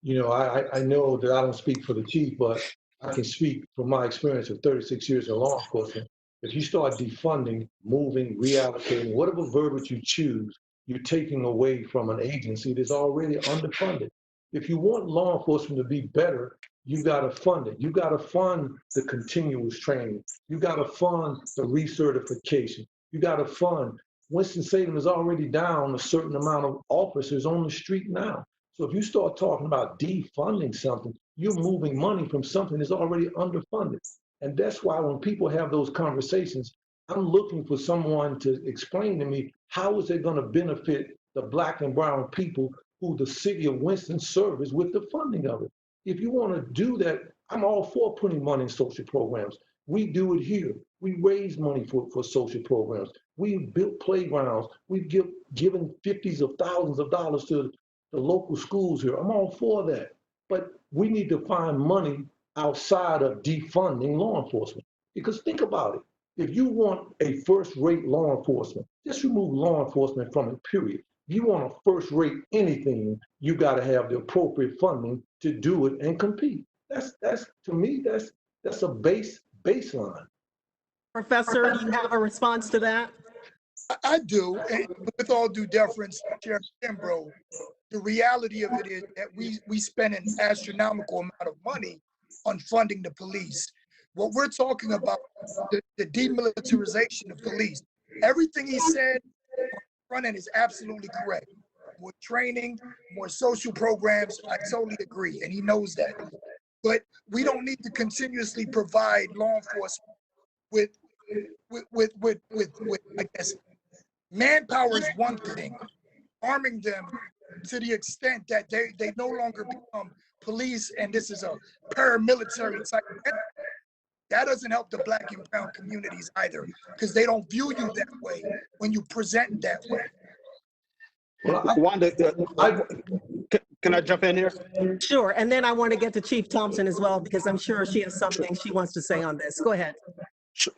I know that I don't speak for the chief, but I can speak from my experience of 36 years in law enforcement. If you start defunding, moving, reallocating, whatever verbiage you choose, you're taking away from an agency that's already underfunded. If you want law enforcement to be better, you got to fund it. You got to fund the continuous training. You got to fund the recertification. You got to fund. Winston-Salem is already down a certain amount of officers on the street now. So if you start talking about defunding something, you're moving money from something that's already underfunded. And that's why when people have those conversations, I'm looking for someone to explain to me how is it going to benefit the Black and brown people who the city of Winston serves with the funding of it. If you want to do that, I'm all for putting money in social programs. We do it here. We raise money for social programs. We've built playgrounds. We've given 50s of thousands of dollars to the local schools here. I'm all for that. But we need to find money outside of defunding law enforcement. Because think about it. If you want a first-rate law enforcement, just remove law enforcement from it, period. If you want a first-rate anything, you got to have the appropriate funding to do it and compete. That's to me, that's a baseline. Professor, do you have a response to that? I do, and with all due deference, Sheriff Kimbrough, the reality of it is that we spend an astronomical amount of money on funding the police. What we're talking about, the demilitarization of police. Everything he said on the front end is absolutely correct. More training, more social programs, I totally agree, and he knows that. But we don't need to continuously provide law enforcement with I guess, manpower is one thing. Arming them to the extent that they no longer become police and this is a paramilitary type. That doesn't help the Black and brown communities either, because they don't view you that way when you present that way. Wanda, can I jump in here? Sure, and then I want to get to Chief Thompson as well, because I'm sure she has something she wants to say on this. Go ahead.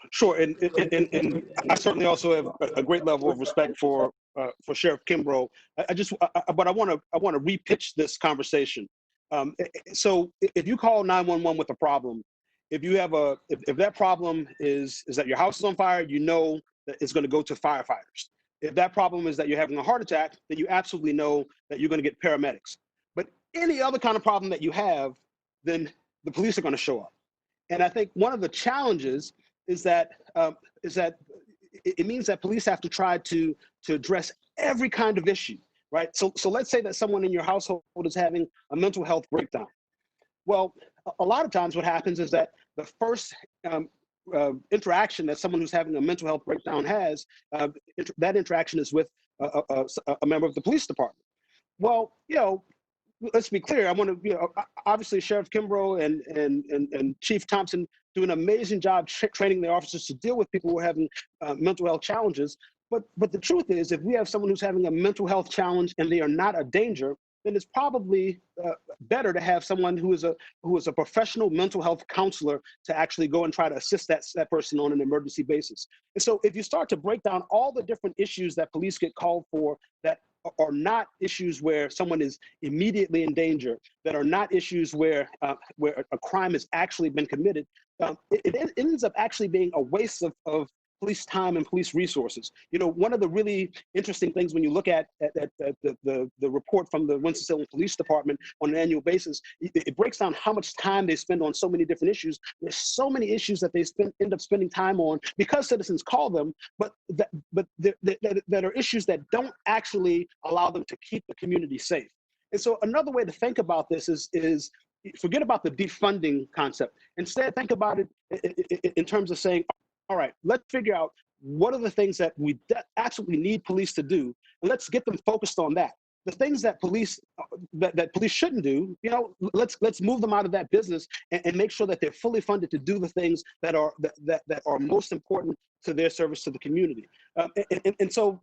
Sure, and I certainly also have a great level of respect for Sheriff Kimbrough. But I want to repitch this conversation. So if you call 911 with a problem, if that problem is that your house is on fire, you know that it's going to go to firefighters. If that problem is that you're having a heart attack, then you absolutely know that you're going to get paramedics. But any other kind of problem that you have, then the police are going to show up. And I think one of the challenges is that it means that police have to try to address every kind of issue, right? So let's say that someone in your household is having a mental health breakdown. Well, a lot of times what happens is that the first interaction that someone who's having a mental health breakdown has, that interaction is with a member of the police department. Well, let's be clear. I want to, obviously Sheriff Kimbrough and Chief Thompson do an amazing job training their officers to deal with people who are having mental health challenges. But the truth is, if we have someone who's having a mental health challenge and they are not a danger, then it's probably better to have someone who is a professional mental health counselor to actually go and try to assist that person on an emergency basis. And so if you start to break down all the different issues that police get called for that are not issues where someone is immediately in danger, that are not issues where a crime has actually been committed, it ends up actually being a waste of police time and police resources. One of the really interesting things when you look at the report from the Winston-Salem Police Department on an annual basis, it breaks down how much time they spend on so many different issues. There's so many issues that they end up spending time on because citizens call them, but that are issues that don't actually allow them to keep the community safe. And so another way to think about this is forget about the defunding concept. Instead, think about it in terms of saying, all right, let's figure out what are the things that we absolutely need police to do, and let's get them focused on that. The things that police police shouldn't do, let's move them out of that business and make sure that they're fully funded to do the things that are most important to their service to the community. And so,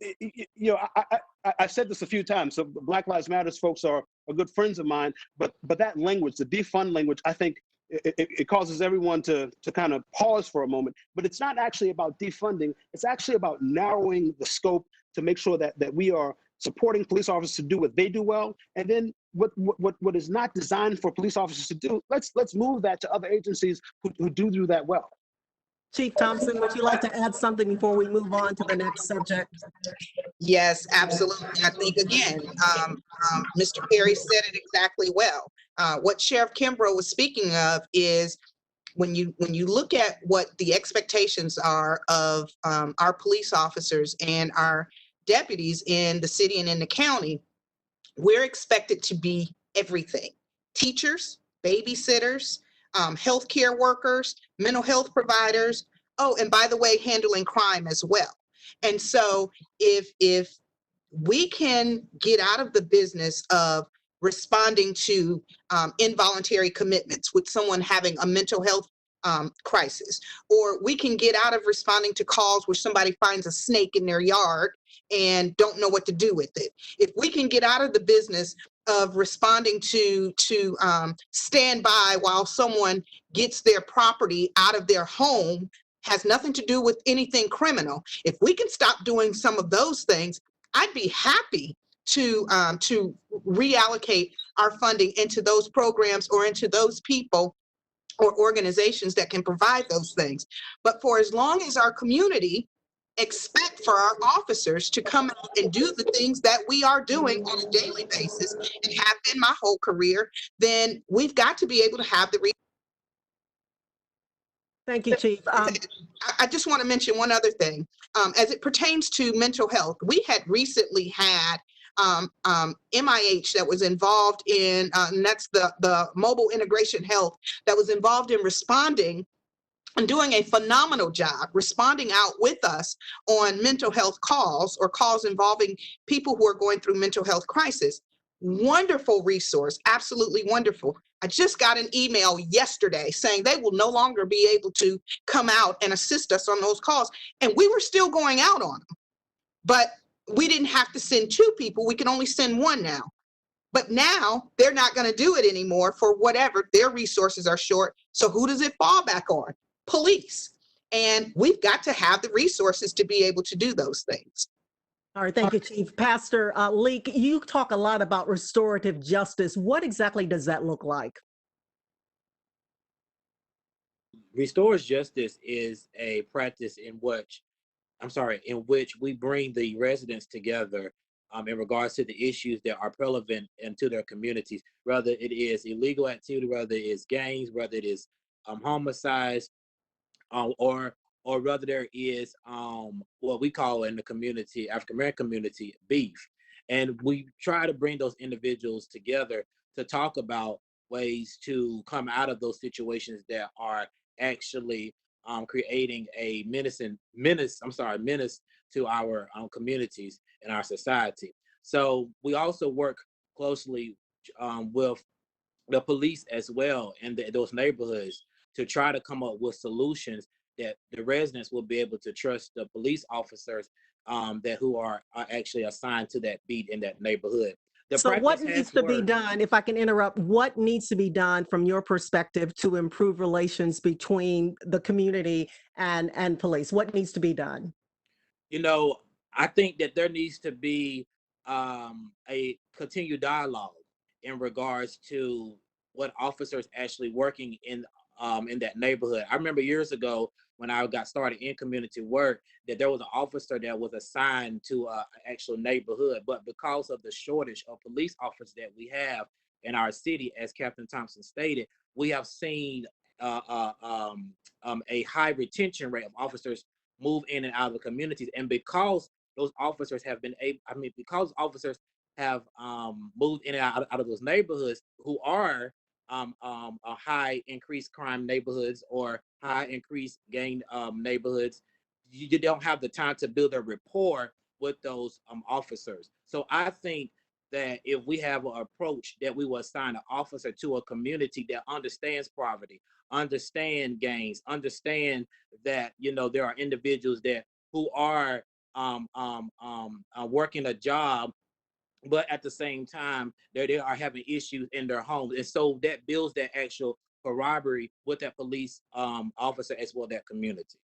I said this a few times. So Black Lives Matter folks are good friends of mine, but that language, the defund language, I think it causes everyone to kind of pause for a moment. But it's not actually about defunding. It's actually about narrowing the scope to make sure that we are supporting police officers to do what they do well. And then what is not designed for police officers to do, let's move that to other agencies who do that well. Chief Thompson, would you like to add something before we move on to the next subject? Yes, absolutely. I think, again, Mr. Perry said it exactly well. What Sheriff Kimbrough was speaking of is when you look at what the expectations are of our police officers and our deputies in the city and in the county, we're expected to be everything. Teachers, babysitters, healthcare workers, mental health providers. Oh, and by the way, handling crime as well. And so if we can get out of the business of responding to involuntary commitments with someone having a mental health crisis, or we can get out of responding to calls where somebody finds a snake in their yard and don't know what to do with it. If we can get out of the business of responding to stand by while someone gets their property out of their home, has nothing to do with anything criminal. If we can stop doing some of those things, I'd be happy to reallocate our funding into those programs or into those people or organizations that can provide those things. But for as long as our community expect for our officers to come out and do the things that we are doing on a daily basis and have been my whole career, then we've got to be able to have the Thank you, Chief. I just want to mention one other thing. As it pertains to mental health, we had recently had MIH that was involved in, and that's the mobile integration health that was involved in responding and doing a phenomenal job responding out with us on mental health calls or calls involving people who are going through mental health crisis. Wonderful resource, absolutely wonderful. I just got an email yesterday saying they will no longer be able to come out and assist us on those calls. And we were still going out on them, but we didn't have to send 2 people. We can only send 1 now. But now they're not going to do it anymore for whatever, their resources are short. So who does it fall back on? Police. And we've got to have the resources to be able to do those things. All right, thank you, Chief. Pastor Leek, you talk a lot about restorative justice. What exactly does that look like? Restorative justice is a practice in which we bring the residents together in regards to the issues that are prevalent into their communities, whether it is illegal activity, whether it is gangs, whether it is homicides, or whether there is what we call in the community, African American community, beef. And we try to bring those individuals together to talk about ways to come out of those situations that are actually creating a menace to our communities and our society. So we also work closely with the police as well in those neighborhoods to try to come up with solutions that the residents will be able to trust the police officers who are actually assigned to that beat in that neighborhood. So what needs to be done, if I can interrupt, what needs to be done from your perspective to improve relations between the community and police? What needs to be done? You know, I think that there needs to be a continued dialogue in regards to what officers actually working in that neighborhood. I remember years ago when I got started in community work that there was an officer that was assigned to an actual neighborhood, but because of the shortage of police officers that we have in our city, as Captain Thompson stated, we have seen a high retention rate of officers move in and out of the communities. And because those officers have been because officers have moved in and out of those neighborhoods who are a high increased crime neighborhoods or high increased gang neighborhoods, you don't have the time to build a rapport with those officers. So I think that if we have an approach that we will assign an officer to a community that understands poverty, understand gangs, understand that there are individuals who are working a job, but at the same time they are having issues in their homes, and so that builds that actual camaraderie with that police officer as well that community.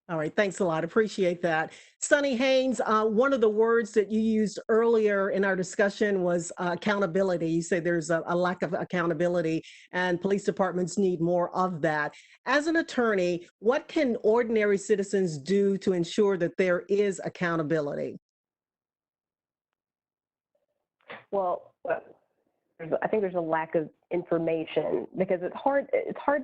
All right, thanks a lot. Appreciate that. Sonny Haynes, one of the words that you used earlier in our discussion was accountability. You say there's a lack of accountability and police departments need more of that. As an attorney, what can ordinary citizens do to ensure that there is accountability? Well, I think there's a lack of information because it's hard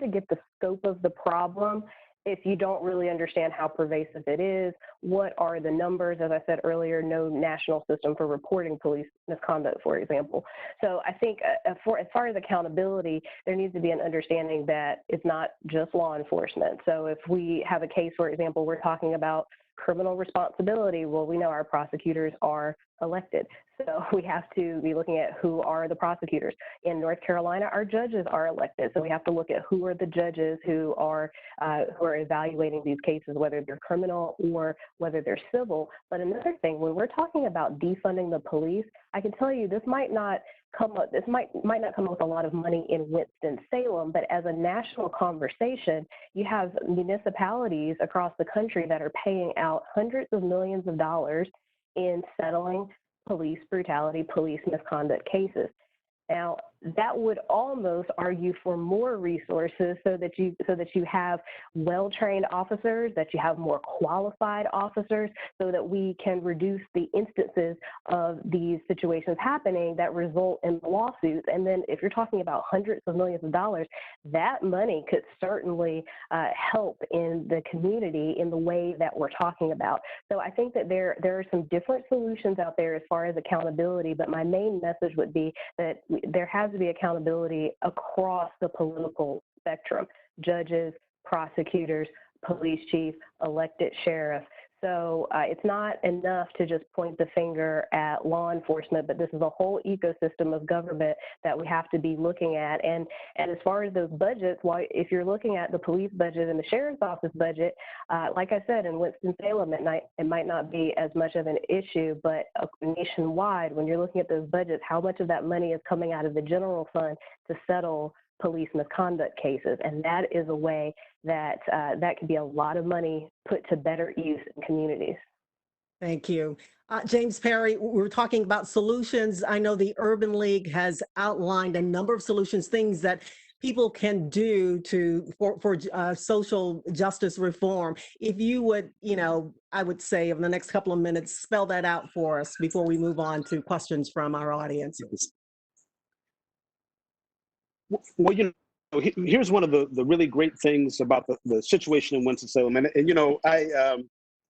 to get the scope of the problem if you don't really understand how pervasive it is. What are the numbers? As I said earlier, no national system for reporting police misconduct, for example. So I think as far as accountability, there needs to be an understanding that it's not just law enforcement. So if we have a case, for example, we're talking about criminal responsibility, well, we know our prosecutors are elected. So we have to be looking at who are the prosecutors. In North Carolina, our judges are elected. So we have to look at who are the judges who are evaluating these cases, whether they're criminal or whether they're civil. But another thing, when we're talking about defunding the police, I can tell you this might not come up with a lot of money in Winston-Salem, but as a national conversation, you have municipalities across the country that are paying out hundreds of millions of dollars in settling police brutality, police misconduct cases. Now, that would almost argue for more resources so that you have well-trained officers, that you have more qualified officers, so that we can reduce the instances of these situations happening that result in lawsuits. And then if you're talking about hundreds of millions of dollars, that money could certainly help in the community in the way that we're talking about. So I think that there are some different solutions out there as far as accountability, but my main message would be that there has to be accountability across the political spectrum: judges, prosecutors, police chief, elected sheriff. So it's not enough to just point the finger at law enforcement, but this is a whole ecosystem of government that we have to be looking at. And as far as those budgets, if you're looking at the police budget and the sheriff's office budget, like I said, in Winston-Salem, it might not be as much of an issue, but nationwide, when you're looking at those budgets, how much of that money is coming out of the general fund to settle police misconduct cases? And that is a way that that could be a lot of money put to better use in communities. Thank you. James Perry, we're talking about solutions. I know the Urban League has outlined a number of solutions, things that people can do for social justice reform. If you would, I would say in the next couple of minutes, spell that out for us before we move on to questions from our audience. Well, here's one of the really great things about the situation in Winston-Salem, and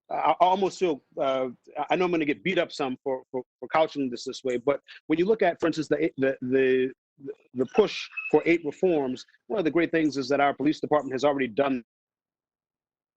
I almost feel I know I'm going to get beat up some for couching this way, but when you look at, for instance, the push for 8 reforms, one of the great things is that our police department has already done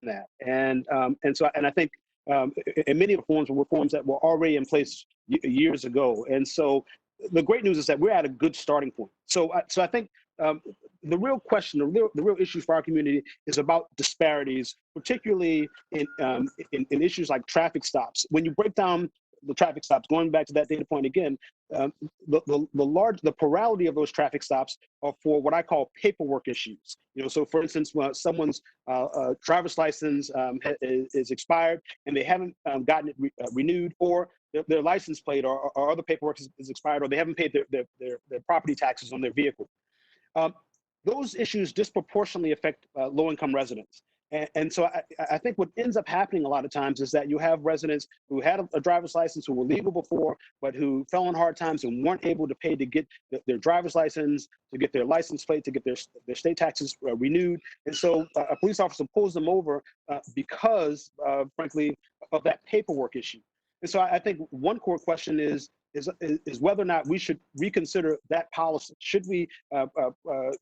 that, and I think and many reforms were reforms that were already in place years ago, and so the great news is that we're at a good starting point. So I think the real question, the real issue for our community is about disparities, particularly in issues like traffic stops. When you break down the traffic stops, going back to that data point again, the plurality of those traffic stops are for what I call paperwork issues. So for instance, when someone's driver's license is expired and they haven't gotten it renewed, or their license plate or other paperwork is expired, or they haven't paid their property taxes on their vehicle. Those issues disproportionately affect low-income residents. And so I think what ends up happening a lot of times is that you have residents who had a driver's license, who were legal before, but who fell on hard times and weren't able to pay to get their driver's license, to get their license plate, to get their state taxes renewed. And so a police officer pulls them over because, frankly, of that paperwork issue. And so I think one core question is whether or not we should reconsider that policy. Should we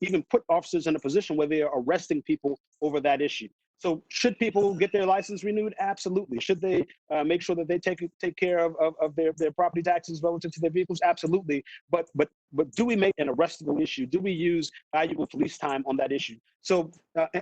even put officers in a position where they are arresting people over that issue? So should people get their license renewed? Absolutely. Should they make sure that they take care of their property taxes relative to their vehicles? Absolutely. But do we make an arrestable issue? Do we use valuable police time on that issue? So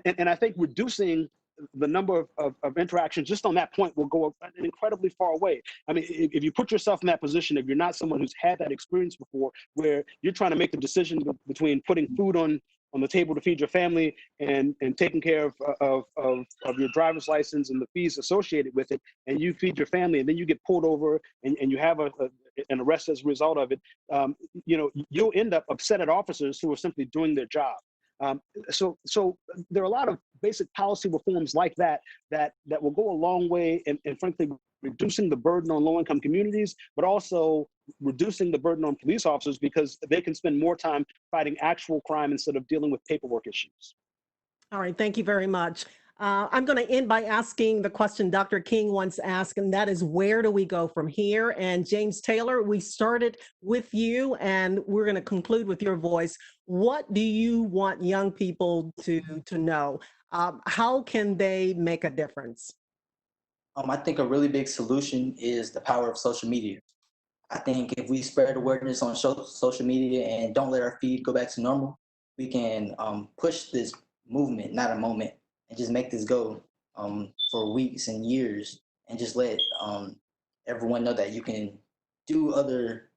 and I think reducing the number of interactions just on that point will go an incredibly far away. I mean, if you put yourself in that position, if you're not someone who's had that experience before, where you're trying to make the decision between putting food on the table to feed your family and taking care of your driver's license and the fees associated with it, and you feed your family, and then you get pulled over and you have an arrest as a result of it, you'll end up upset at officers who are simply doing their job. So there are a lot of basic policy reforms like that will go a long way in frankly reducing the burden on low-income communities, but also reducing the burden on police officers because they can spend more time fighting actual crime instead of dealing with paperwork issues. All right, thank you very much. I'm going to end by asking the question Dr. King once asked, and that is, where do we go from here? And James Taylor, we started with you, and we're going to conclude with your voice. What do you want young people to know? How can they make a difference? I think a really big solution is the power of social media. I think if we spread awareness on social media and don't let our feed go back to normal, we can push this movement, not a moment, and just make this go for weeks and years, and just let everyone know that you can do other,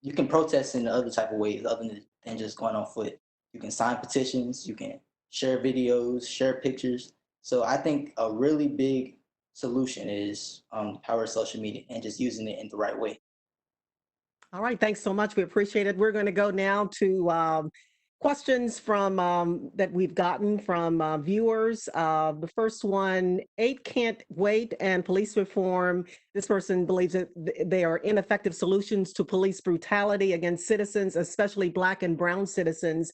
you can protest in other type of ways other than just going on foot. You can sign petitions, you can share videos, share pictures. So I think a really big solution is the power of social media and just using it in the right way. All right, thanks so much. We appreciate it. We're going to go now to questions from that we've gotten from viewers. The first one, 8 can't wait and police reform. This person believes that they are ineffective solutions to police brutality against citizens, especially Black and brown citizens.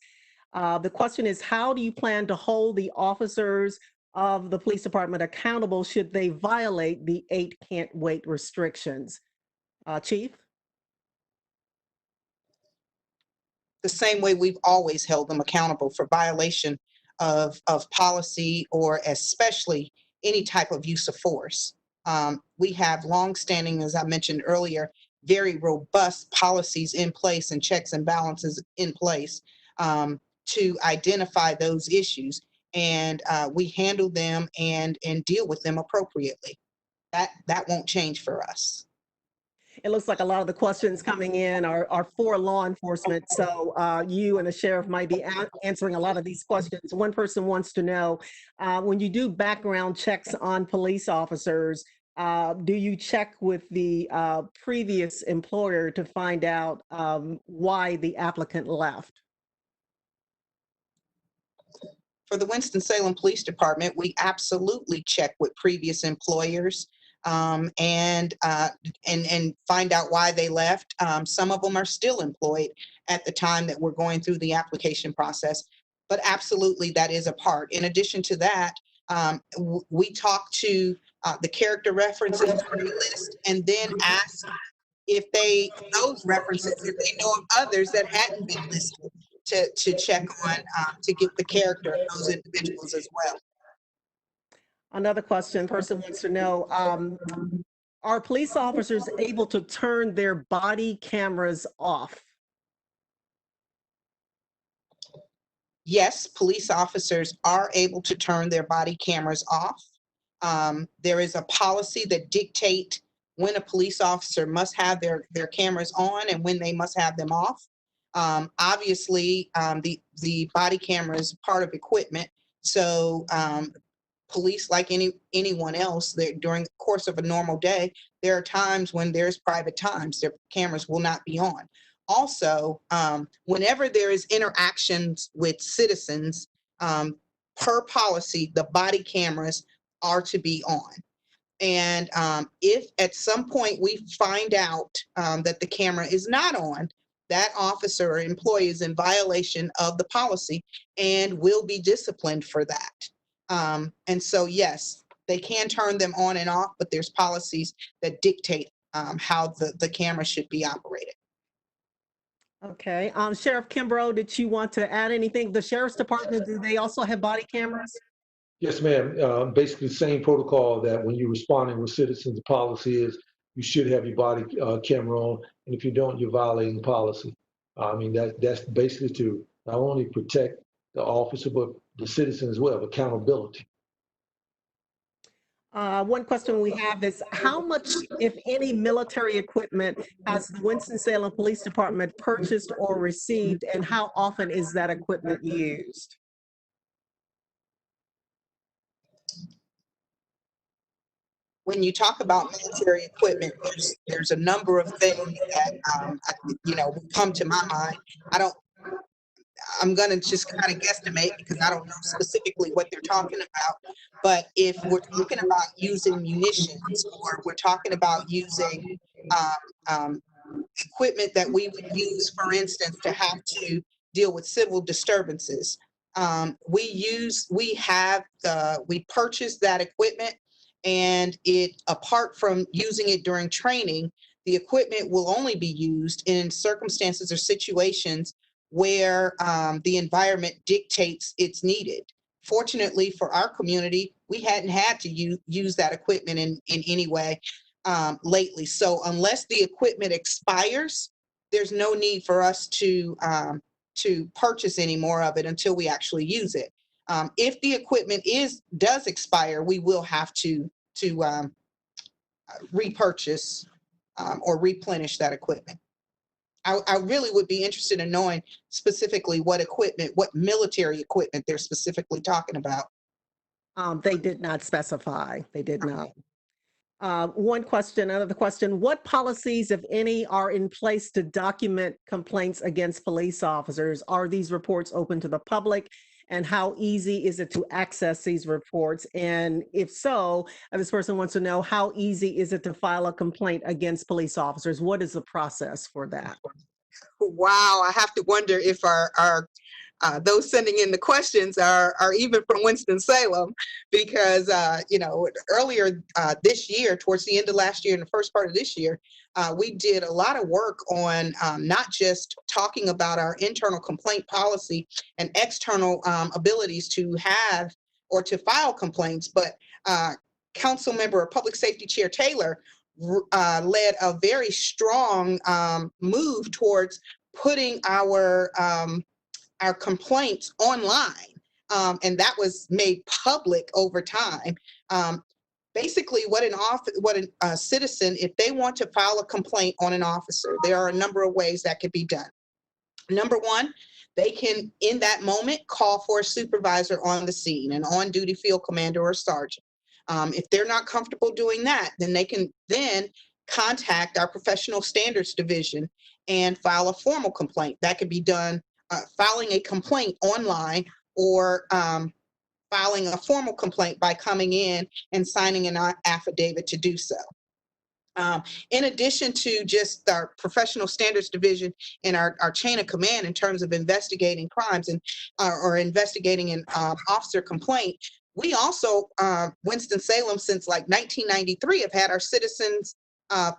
The question is, how do you plan to hold the officers of the police department accountable should they violate the 8 can't wait restrictions? Chief? The same way we've always held them accountable for violation of policy, or especially any type of use of force. We have longstanding, as I mentioned earlier, very robust policies in place and checks and balances in place to identify those issues, and we handle them and deal with them appropriately. That won't change for us. It looks like a lot of the questions coming in are for law enforcement. So you and the sheriff might be answering a lot of these questions. One person wants to know, when you do background checks on police officers, do you check with the previous employer to find out why the applicant left? For the Winston-Salem Police Department, we absolutely check with previous employers and find out why they left. Some of them are still employed at the time that we're going through the application process, but absolutely that is a part. In addition to that, we talk to the character references on the list and then ask if those references, if they know of others that hadn't been listed, to check on to get the character of those individuals as well. Another question, person wants to know, are police officers able to turn their body cameras off? Yes, police officers are able to turn their body cameras off. There is a policy that dictates when a police officer must have their cameras on and when they must have them off. Obviously, the body camera is part of equipment, so police, like anyone else, during the course of a normal day, there are times when there's private times their cameras will not be on. Also, whenever there is interactions with citizens, per policy, the body cameras are to be on. And if at some point we find out that the camera is not on, that officer or employee is in violation of the policy and will be disciplined for that. And so, yes, they can turn them on and off, but there's policies that dictate how the camera should be operated. Okay. Sheriff Kimbrough, did you want to add anything? The Sheriff's Department, do they also have body cameras? Yes, ma'am. Basically, the same protocol that when you're responding with citizens, the policy is you should have your body camera on, and if you don't, you're violating policy. I mean, that's basically to not only protect the officer, but the citizen as well, accountability. One question we have is, how much, if any, military equipment has the Winston-Salem Police Department purchased or received, and how often is that equipment used? When you talk about military equipment, there's a number of things that come to my mind. I'm going to just kind of guesstimate because I don't know specifically what they're talking about. But if we're talking about using munitions, or we're talking about using equipment that we would use, for instance, to have to deal with civil disturbances, we purchase that equipment, and apart from using it during training, the equipment will only be used in circumstances or situations where the environment dictates it's needed. Fortunately for our community, we hadn't had to use that equipment in any way lately. So unless the equipment expires, there's no need for us to purchase any more of it until we actually use it. If the equipment does expire, we will have to repurchase or replenish that equipment. I really would be interested in knowing specifically what military equipment they're specifically talking about. They did not specify. They did not. One question, another question. What policies, if any, are in place to document complaints against police officers? Are these reports open to the public? And how easy is it to access these reports? And if so, this person wants to know, how easy is it to file a complaint against police officers? What is the process for that? Wow, I have to wonder if our those sending in the questions are even from Winston-Salem, because earlier this year, towards the end of last year and the first part of this year, we did a lot of work on not just talking about our internal complaint policy and external abilities to have or to file complaints, but Council Member Public Safety Chair Taylor led a very strong move towards putting our complaints online, and that was made public over time. Basically, what a citizen, if they want to file a complaint on an officer, there are a number of ways that could be done. Number one, they can, in that moment, call for a supervisor on the scene, an on-duty field commander or sergeant. If they're not comfortable doing that, then they can then contact our professional standards division and file a formal complaint. That could be done filing a complaint online, or filing a formal complaint by coming in and signing an affidavit to do so. In addition to just our professional standards division and our chain of command in terms of investigating crimes and or investigating an officer complaint, we also, Winston-Salem, since like 1993, have had our Citizens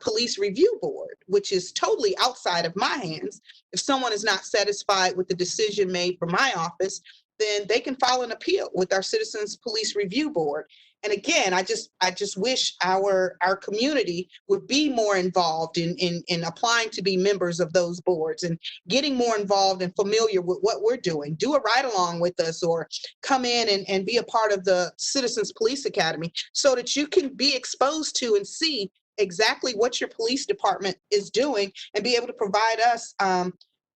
Police Review Board, which is totally outside of my hands. If someone is not satisfied with the decision made for my office, then they can file an appeal with our Citizens Police Review Board. And again, I just wish our community would be more involved in applying to be members of those boards and getting more involved and familiar with what we're doing. Do a ride along with us, or come in and be a part of the Citizens Police Academy, so that you can be exposed to and see exactly what your police department is doing and be able to provide us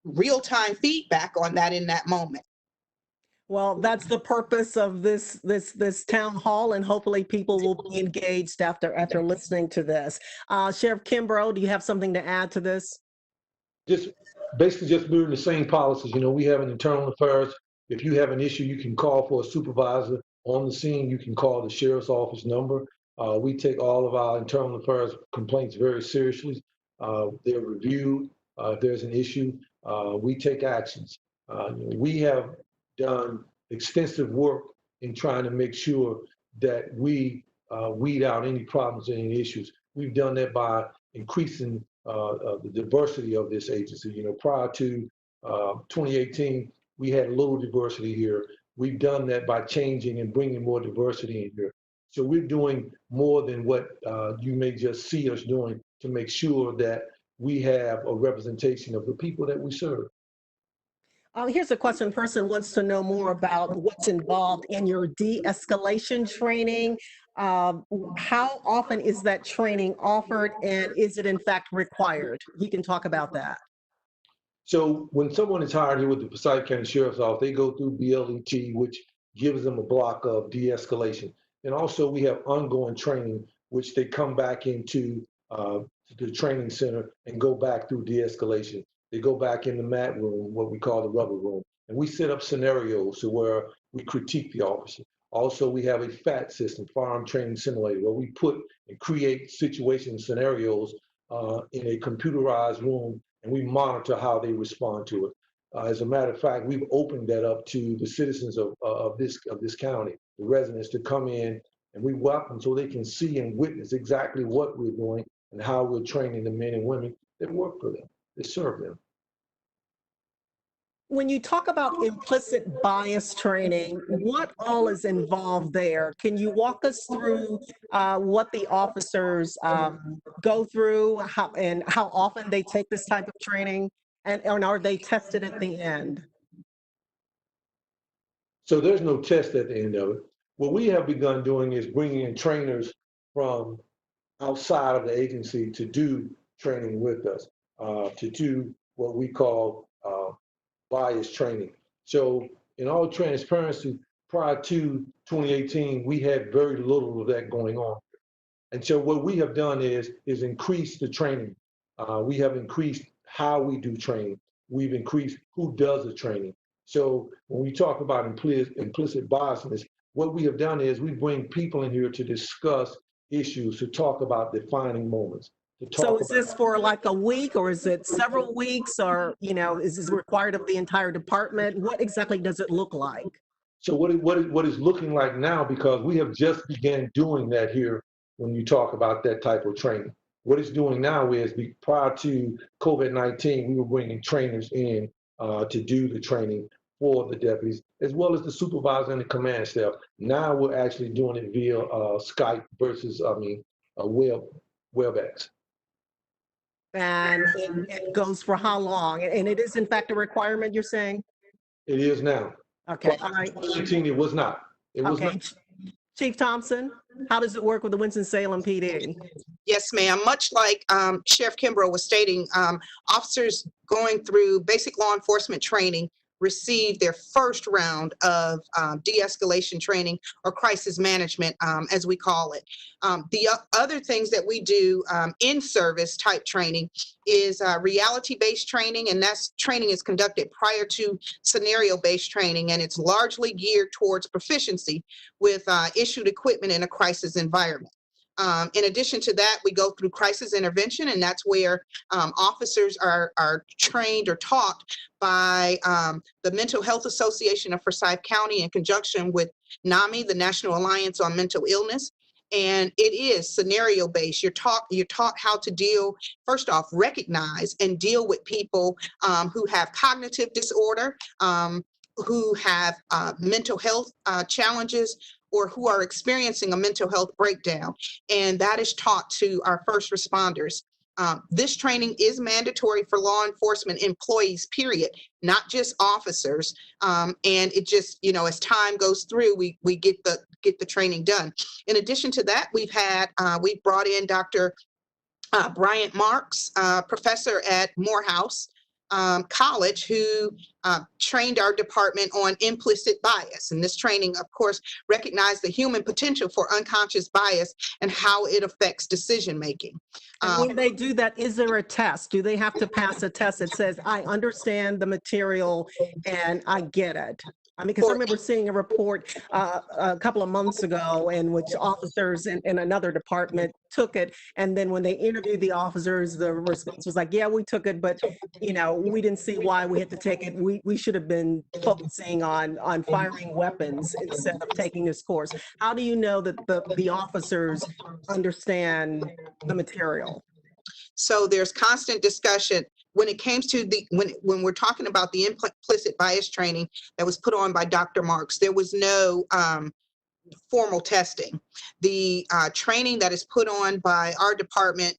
real-time feedback on that in that moment. Well, that's the purpose of this town hall, and hopefully people will be engaged after listening to this. Sheriff Kimbrough, do you have something to add to this? Just basically just moving the same policies. You know, we have an internal affairs. If you have an issue, you can call for a supervisor on the scene. You can call the sheriff's office number. We take all of our internal affairs complaints very seriously. They're reviewed. If there's an issue, we take actions. We have done extensive work in trying to make sure that we weed out any problems and any issues. We've done that by increasing the diversity of this agency. You know, prior to 2018, we had little diversity here. We've done that by changing and bringing more diversity in here. So we're doing more than what you may just see us doing to make sure that we have a representation of the people that we serve. Here's a question. Person wants to know more about what's involved in your de-escalation training. How often is that training offered, and is it in fact required? You can talk about that. So when someone is hired here with the Forsyth County Sheriff's Office, they go through BLET, which gives them a block of de-escalation. And also we have ongoing training, which they come back into the training center and go back through de-escalation. They go back in the mat room, what we call the rubber room, and we set up scenarios to where we critique the officer. Also, we have a FAT system, firearm training simulator, where we put and create situation scenarios in a computerized room, and we monitor how they respond to it. As a matter of fact, we've opened that up to the citizens of this county, the residents, to come in, and we welcome so they can see and witness exactly what we're doing and how we're training the men and women that work for them, that serve them. When you talk about implicit bias training, what all is involved there? Can you walk us through what the officers go through, and how often they take this type of training, and are they tested at the end? So there's no test at the end of it. What we have begun doing is bringing in trainers from outside of the agency to do training with us, to do what we call bias training. So in all transparency, prior to 2018, we had very little of that going on. And so what we have done is increase the training. We have increased how we do training. We've increased who does the training. So when we talk about implicit biasness, what we have done is we bring people in here to discuss issues, to talk about defining moments. So is this for like a week, or is it several weeks, or, you know, is this required of the entire department? What exactly does it look like? So what is looking like now, because we have just began doing that here when you talk about that type of training. What it's doing now is, prior to COVID-19, we were bringing trainers in to do the training for the deputies, as well as the supervisor and the command staff. Now we're actually doing it via Skype versus, WebEx. And it goes for how long? And it is in fact a requirement, you're saying? It is now. Okay, all right. 2018, it was not. It was Okay. not. Chief Thompson, how does it work with the Winston-Salem PD? Yes, ma'am. Much like Sheriff Kimbrough was stating, officers going through basic law enforcement training receive their first round of de-escalation training, or crisis management, as we call it. The other things that we do in service type training is reality-based training, and that's training is conducted prior to scenario-based training, and it's largely geared towards proficiency with issued equipment in a crisis environment. In addition to that, we go through crisis intervention, and that's where officers are trained or taught by the Mental Health Association of Forsyth County in conjunction with NAMI, the National Alliance on Mental Illness. And it is scenario based. You're taught how to deal, first off, recognize and deal with people who have cognitive disorder, who have mental health challenges, or who are experiencing a mental health breakdown. And that is taught to our first responders. This training is mandatory for law enforcement employees, period, not just officers. And it just, you know, as time goes through, we get the training done. In addition to that, we've brought in Dr. Bryant Marks, professor at Morehouse College, who trained our department on implicit bias. And this training, of course, recognized the human potential for unconscious bias and how it affects decision making. And when they do that, is there a test? Do they have to pass a test that says, I understand the material and I get it? I mean, because I remember seeing a report a couple of months ago in which officers in another department took it. And then when they interviewed the officers, the response was like, yeah, we took it, but, you know, we didn't see why we had to take it. We should have been focusing on firing weapons instead of taking this course. How do you know that the officers understand the material? So there's constant discussion when it comes to when we're talking about the implicit bias training that was put on by Dr. Marks. There was no formal testing. The training that is put on by our department,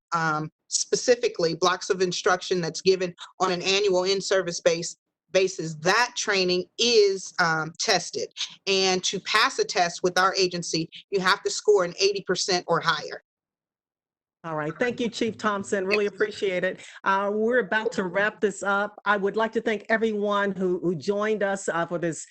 specifically blocks of instruction that's given on an annual in-service basis, that training is tested. And to pass a test with our agency, you have to score an 80% or higher. All right. Thank you, Chief Thompson. Really appreciate it. We're about to wrap this up. I would like to thank everyone who joined us for this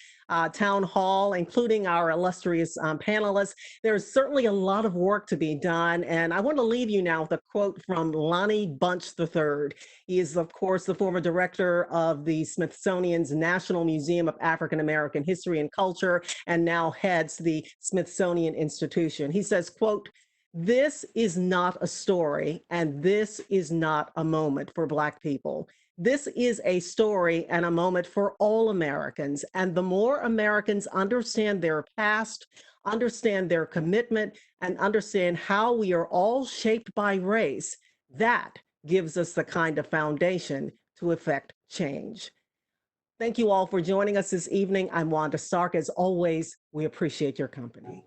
town hall, including our illustrious panelists. There's certainly a lot of work to be done. And I want to leave you now with a quote from Lonnie Bunch III. He is, of course, the former director of the Smithsonian's National Museum of African American History and Culture, and now heads the Smithsonian Institution. He says, quote, "This is not a story, and this is not a moment for Black people. This is a story and a moment for all Americans. And the more Americans understand their past, understand their commitment, and understand how we are all shaped by race, that gives us the kind of foundation to effect change." Thank you all for joining us this evening. I'm Wanda Stark. As always, we appreciate your company.